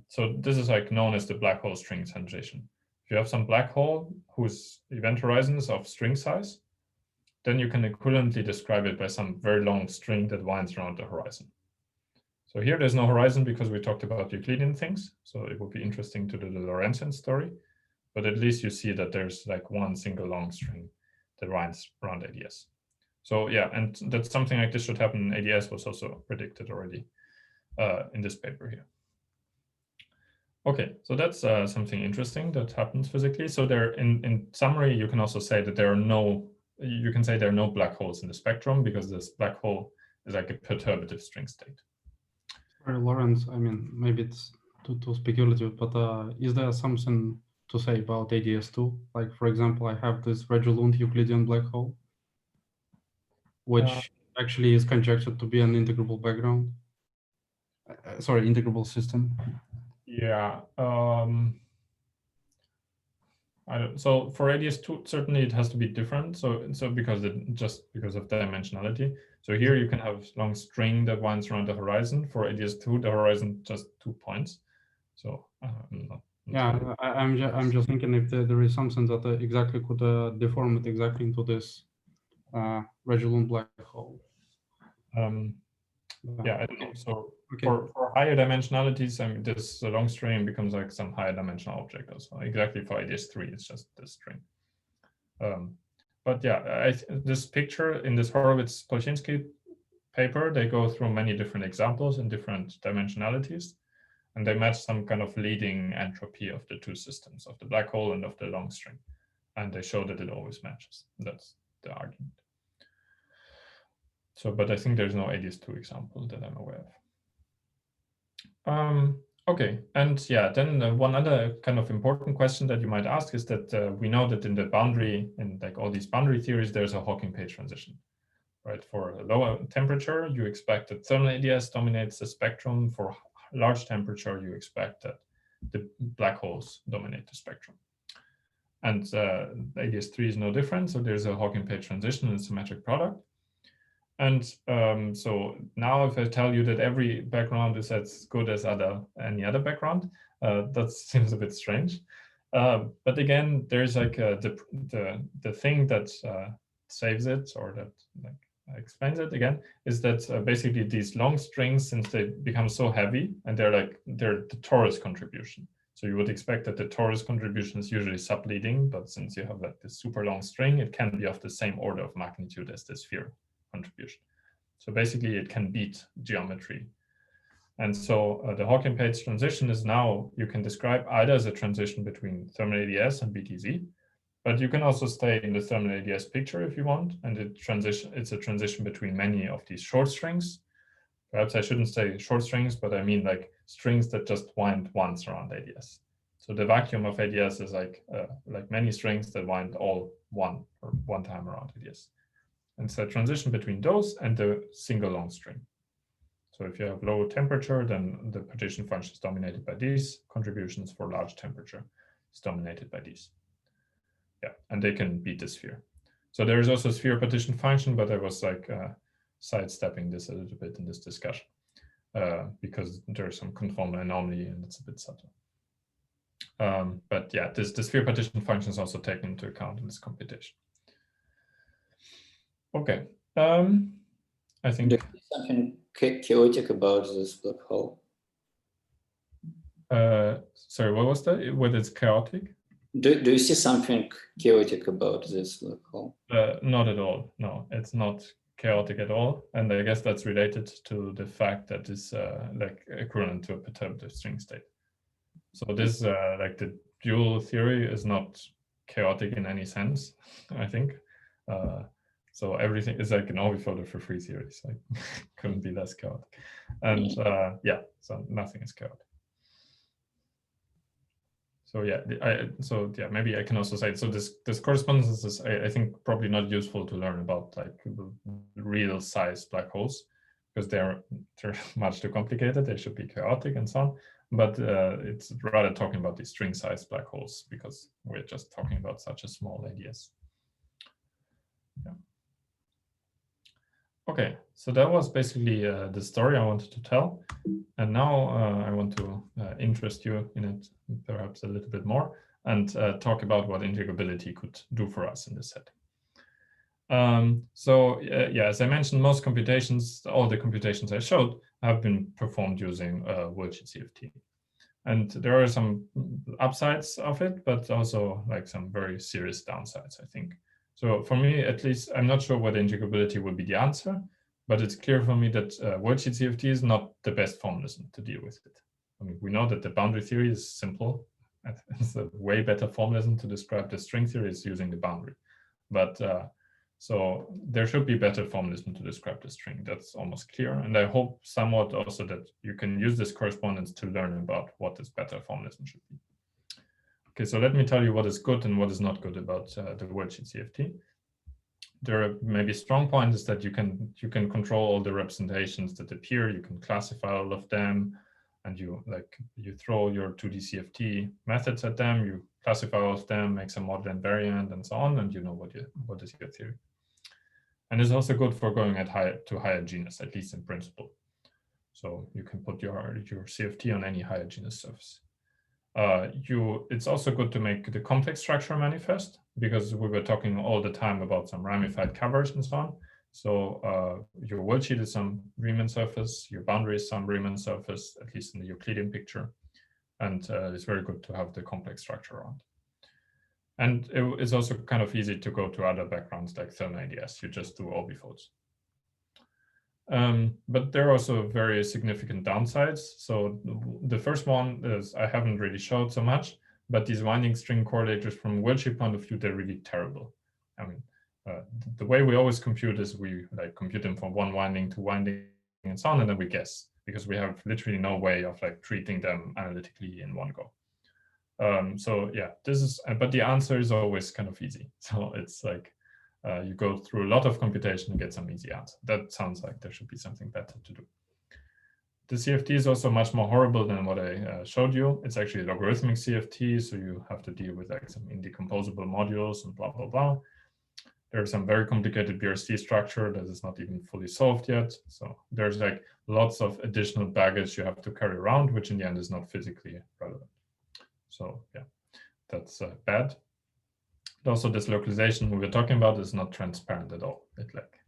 so this is like known as the black hole string sanitation. If you have some black hole whose event horizon is of string size, then you can equivalently describe it by some very long string that winds around the horizon. So here there's no horizon because we talked about Euclidean things. So it would be interesting to do the Lorentzian story, but at least you see that there's like one single long string that winds around ADS. So yeah, and that something like this should happen in ADS was also predicted already in this paper here. Okay, so that's something interesting that happens physically. So there, in summary, you can also say that there are no, you can say there are no black holes in the spectrum because this black hole is like a perturbative string state. Sorry, Lorenz, I mean, maybe it's too speculative, but is there something to say about ADS2? Like, for example, I have this Regulund Euclidean black hole, which actually is conjectured to be an integrable background. Sorry, integrable system. Yeah. So for ADS2, certainly it has to be different. So because just because of dimensionality. So here you can have long string that winds around the horizon. For ADS2, the horizon just 2 points. So yeah, I'm just thinking if there is something that exactly could deform it exactly into this Regulund black hole. Yeah, I don't know. So Okay. for higher dimensionalities, I mean, this long string becomes like some higher dimensional object also. Exactly for IDS3, it's just this string. But yeah, this picture in this Horowitz-Polchinski paper, they go through many different examples in different dimensionalities, and they match some kind of leading entropy of the two systems, of the black hole and of the long string. And they show that it always matches. That's the argument. So, but I think there's no ADS2 example that I'm aware of. Okay, and yeah, then one other kind of important question that you might ask is that we know that in the boundary, in like all these boundary theories, there's a Hawking-Page transition, right? For a lower temperature, you expect that thermal ADS dominates the spectrum. For large temperature, you expect that the black holes dominate the spectrum. And ADS3 is no different, so there's a Hawking-Page transition in symmetric product. And so now if I tell you that every background is as good as any other background, that seems a bit strange. But again, there's like the thing that saves it, or that like explains it again, is that basically these long strings, since they become so heavy, and they're the torus contribution. So you would expect that the torus contribution is usually subleading, but since you have like this super long string, it can be of the same order of magnitude as the sphere contribution. So basically it can beat geometry. And so the Hawking-Page transition is now, you can describe either as a transition between thermal ADS and BTZ, but you can also stay in the thermal ADS picture if you want. And it's a transition between many of these short strings. Perhaps I shouldn't say short strings, but I mean like strings that just wind once around ADS. So the vacuum of ADS is like many strings that wind all one time around ADS. And it's a transition between those and the single long string. So if you have low temperature, then the partition function is dominated by these contributions. For large temperature, it's dominated by these. Yeah, and they can beat the sphere. So there is also a sphere partition function, but I was like sidestepping this a little bit in this discussion because there's some conformal anomaly and it's a bit subtle. But yeah, the sphere partition function is also taken into account in this computation. Okay, I think. Do you see something chaotic about this black hole? Sorry, what was that? Whether it's chaotic? Do you see something chaotic about this black hole? Not at all. No, it's not chaotic at all. And I guess that's related to the fact that it's like equivalent to a perturbative string state. So this like the dual theory is not chaotic in any sense, I think. So everything is like an orbifold for free theories. Like couldn't be less chaotic. And yeah, so nothing is chaotic. So yeah, maybe I can also say, so this correspondence is, I think, probably not useful to learn about like real size black holes, because they're much too complicated. They should be chaotic and so on. But it's rather talking about these string size black holes, because we're just talking about such a small ADS. Yeah. Okay, so that was basically the story I wanted to tell. And now I want to interest you in it perhaps a little bit more and talk about what integrability could do for us in this setting. Yeah, as I mentioned, most computations, all the computations I showed, have been performed using worldsheet CFT. And there are some upsides of it, but also like some very serious downsides, I think. So for me, at least, I'm not sure whether integrability will be the answer, but it's clear for me that worldsheet CFT is not the best formalism to deal with it. I mean, we know that the boundary theory is simple. It's a way better formalism to describe the string theory is using the boundary. But so there should be better formalism to describe the string. That's almost clear. And I hope somewhat also that you can use this correspondence to learn about what this better formalism should be. Okay, so let me tell you what is good and what is not good about the worldsheet CFT. There are maybe strong points is that you can control all the representations that appear. You can classify all of them, and you throw your 2D CFT methods at them. You classify all of them, make some model invariant, and so on, and you know what is your theory. And it's also good for going to higher genus, at least in principle. So you can put your CFT on any higher genus surface. It's also good to make the complex structure manifest, because we were talking all the time about some ramified covers and so on. So your worldsheet is some Riemann surface, your boundary is some Riemann surface, at least in the Euclidean picture. And it's very good to have the complex structure around. And it's also kind of easy to go to other backgrounds like thermal ADS. You just do orbifolds. But there are also very significant downsides. So the first one is I haven't really showed so much, but these winding string correlators from a worldsheet point of view, they're really terrible. I mean, the way we always compute is we like compute them from one winding to winding and so on, and then we guess, because we have literally no way of like treating them analytically in one go. So yeah, this is, but the answer is always kind of easy. So it's like you go through a lot of computation and get some easy answer. That sounds like there should be something better to do. The CFT is also much more horrible than what I showed you. It's actually a logarithmic CFT, so you have to deal with like some indecomposable modules and blah, blah, blah. There's some very complicated BRC structure that is not even fully solved yet. So there's like lots of additional baggage you have to carry around, which in the end is not physically relevant. So yeah, that's bad. Also, this localization we were talking about is not transparent at all.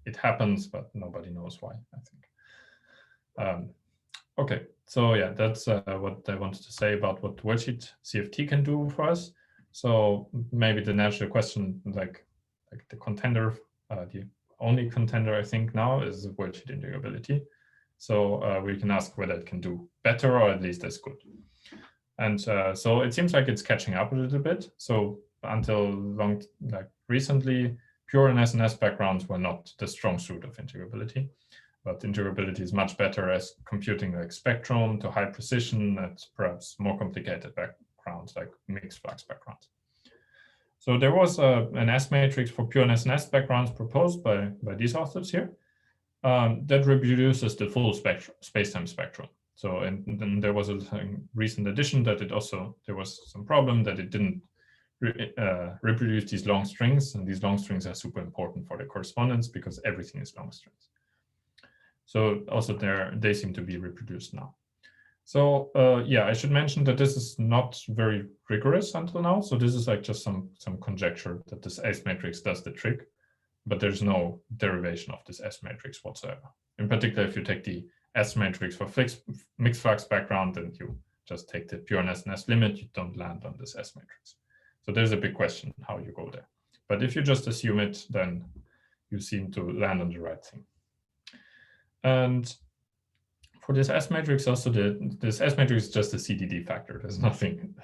It happens, but nobody knows why, I think. Okay, so yeah, that's what I wanted to say about what worldsheet CFT can do for us. So maybe the natural question, like the contender, the only contender I think now is worldsheet integrability. So we can ask whether it can do better or at least as good. And so it seems like it's catching up a little bit. So until recently, pure and SNS backgrounds were not the strong suit of integrability. But integrability is much better as computing like spectrum to high precision at perhaps more complicated backgrounds like mixed flux backgrounds. So there was an S matrix for pure and SNS backgrounds proposed by these authors here that reproduces the full spacetime spectrum. So and then there was a recent addition that there was some problem that it didn't reproduce these long strings, and these long strings are super important for the correspondence because everything is long strings. So also they seem to be reproduced now. So yeah, I should mention that this is not very rigorous until now. So this is like just some conjecture that this S matrix does the trick, but there's no derivation of this S matrix whatsoever. In particular, if you take the S matrix for mixed flux background and you just take the pure SNS limit, you don't land on this S matrix. So there's a big question how you go there. But if you just assume it, then you seem to land on the right thing. And for this S matrix, also this S matrix is just a CDD factor. There's nothing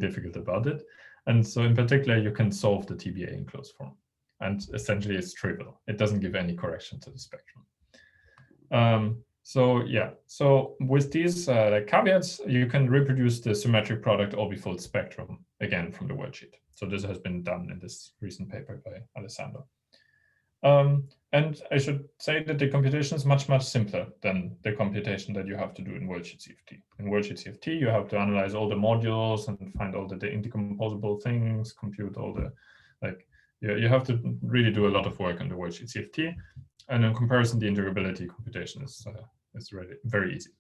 difficult about it. And so in particular, you can solve the TBA in closed form. And essentially, it's trivial. It doesn't give any correction to the spectrum. So yeah, so with these caveats, you can reproduce the symmetric product orbifold spectrum again from the worldsheet. So this has been done in this recent paper by Alessandro. And I should say that the computation is much, much simpler than the computation that you have to do in worldsheet CFT. In worldsheet CFT, you have to analyze all the modules and find all the indecomposable things, compute all the, you have to really do a lot of work on the worldsheet CFT. And in comparison, the integrability computation is really very easy.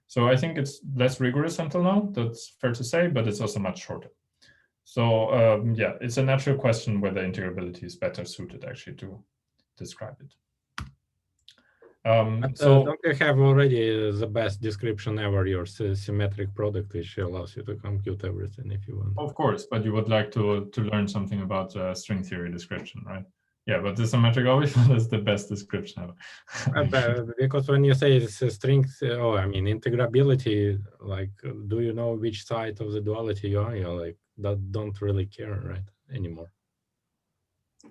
So I think it's less rigorous until now, that's fair to say, but it's also much shorter. So yeah, it's a natural question whether integrability is better suited actually to describe it. So don't you have already the best description ever, your symmetric product, which allows you to compute everything if you want? Of course, but you would like to learn something about string theory description, right? Yeah, but the symmetric orbifold is the best description ever. Because when you say it's a strings, I mean integrability, like, do you know which side of the duality you are? You're like, that don't really care, right, anymore.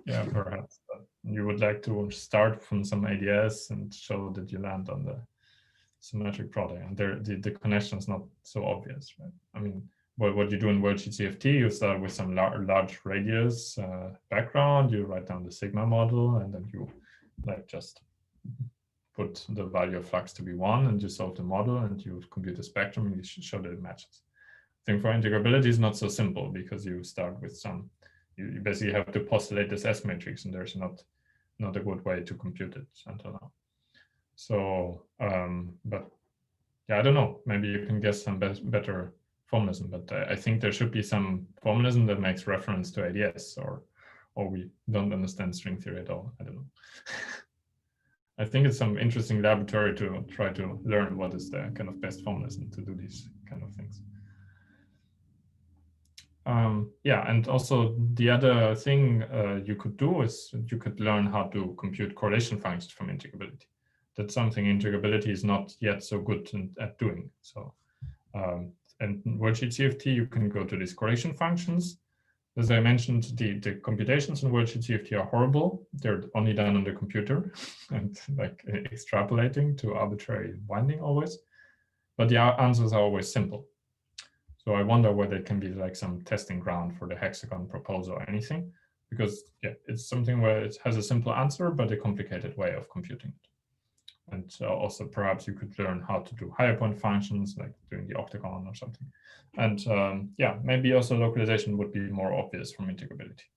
Yeah, perhaps. But you would like to start from some ADS and show that you land on the symmetric product, and the connection is not so obvious, right? I mean, what you do in worldsheet CFT, you start with some large radius background, you write down the sigma model, and then you just put the value of flux to be 1, and you solve the model, and you compute the spectrum, and you should show that it matches. I think for integrability is not so simple because you start with you basically have to postulate this S matrix, and there's not a good way to compute it until now. So, but yeah, I don't know. Maybe you can guess some better formalism, but I think there should be some formalism that makes reference to ADS or or we don't understand string theory at all. I don't know. I think it's some interesting laboratory to try to learn what is the kind of best formalism to do these kind of things. Yeah, and also the other thing you could do is you could learn how to compute correlation functions from integrability. That's something integrability is not yet so good at doing. So, and worldsheet CFT, you can go to these correlation functions. As I mentioned, the computations in worldsheet CFT are horrible. They're only done on the computer and like extrapolating to arbitrary winding always. But the answers are always simple. So I wonder whether it can be like some testing ground for the hexagon proposal or anything, because yeah, it's something where it has a simple answer, but a complicated way of computing it. And also perhaps you could learn how to do higher point functions, like doing the octagon or something. And yeah, maybe also localization would be more obvious from integrability.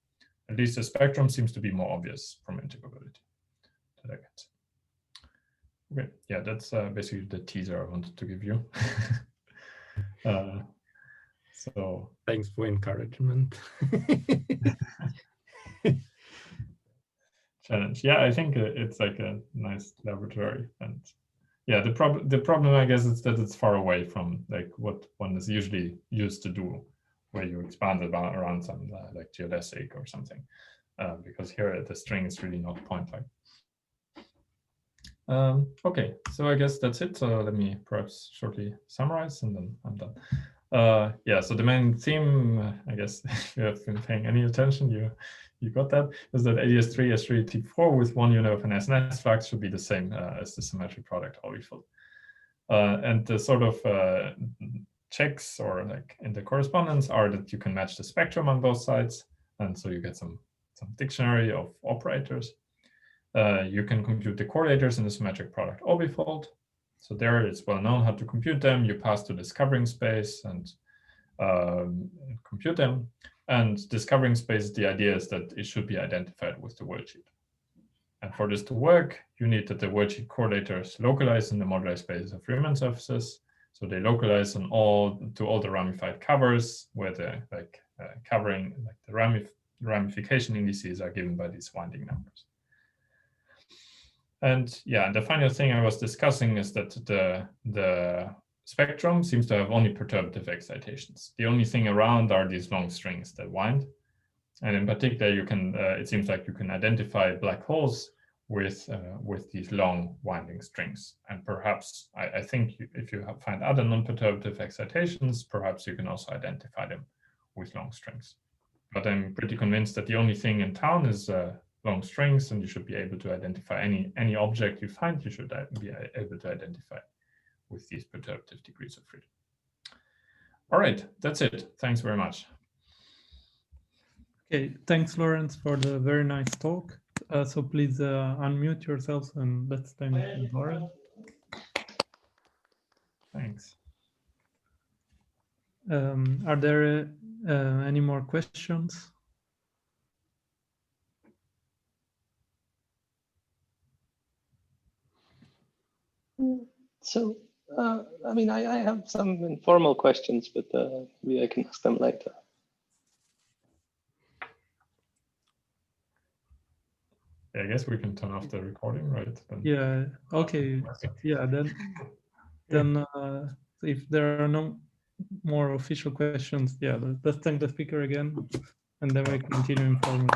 At least the spectrum seems to be more obvious from integrability. That I can see. Okay, yeah, that's basically the teaser I wanted to give you. So thanks for encouragement. Challenge. Yeah, I think it's like a nice laboratory, and yeah, the problem I guess is that it's far away from like what one is usually used to do, where you expand it around some like geodesic or something, because here the string is really not point-like. Okay, so I guess that's it. So let me perhaps shortly summarize, and then I'm done. Yeah, so the main theme, I guess, if you have been paying any attention, you got that, is that ADS3 S3T4 with one unit of an SNS flux should be the same as the symmetric product orbifold. And the sort of checks or like in the correspondence are that you can match the spectrum on both sides, and so you get some dictionary of operators. You can compute the correlators in the symmetric product orbifold. So there it's well known how to compute them. You pass to this covering space and compute them. And this covering space, the idea is that it should be identified with the worldsheet. And for this to work, you need that the worldsheet correlators localize in the moduli spaces of Riemann surfaces. So they localize on to all the ramified covers where the covering, like the ramification indices are given by these winding numbers. And yeah, the final thing I was discussing is that the spectrum seems to have only perturbative excitations. The only thing around are these long strings that wind. And in particular, you can, it seems like you can identify black holes with these long winding strings. And perhaps, I think if you find other non-perturbative excitations, perhaps you can also identify them with long strings. But I'm pretty convinced that the only thing in town is long strings, and you should be able to identify any object you find, you should be able to identify with these perturbative degrees of freedom. All right, that's it. Thanks very much. Okay, thanks, Lorenz, for the very nice talk. So please unmute yourselves and let's thank Lorenz. Thanks. Are there any more questions? So, I mean, I have some informal questions, but maybe I can ask them later. Yeah, I guess we can turn off the recording, right? Then. Yeah. Okay. Yeah. Then if there are no more official questions, yeah, let's thank the speaker again, and then we continue informally.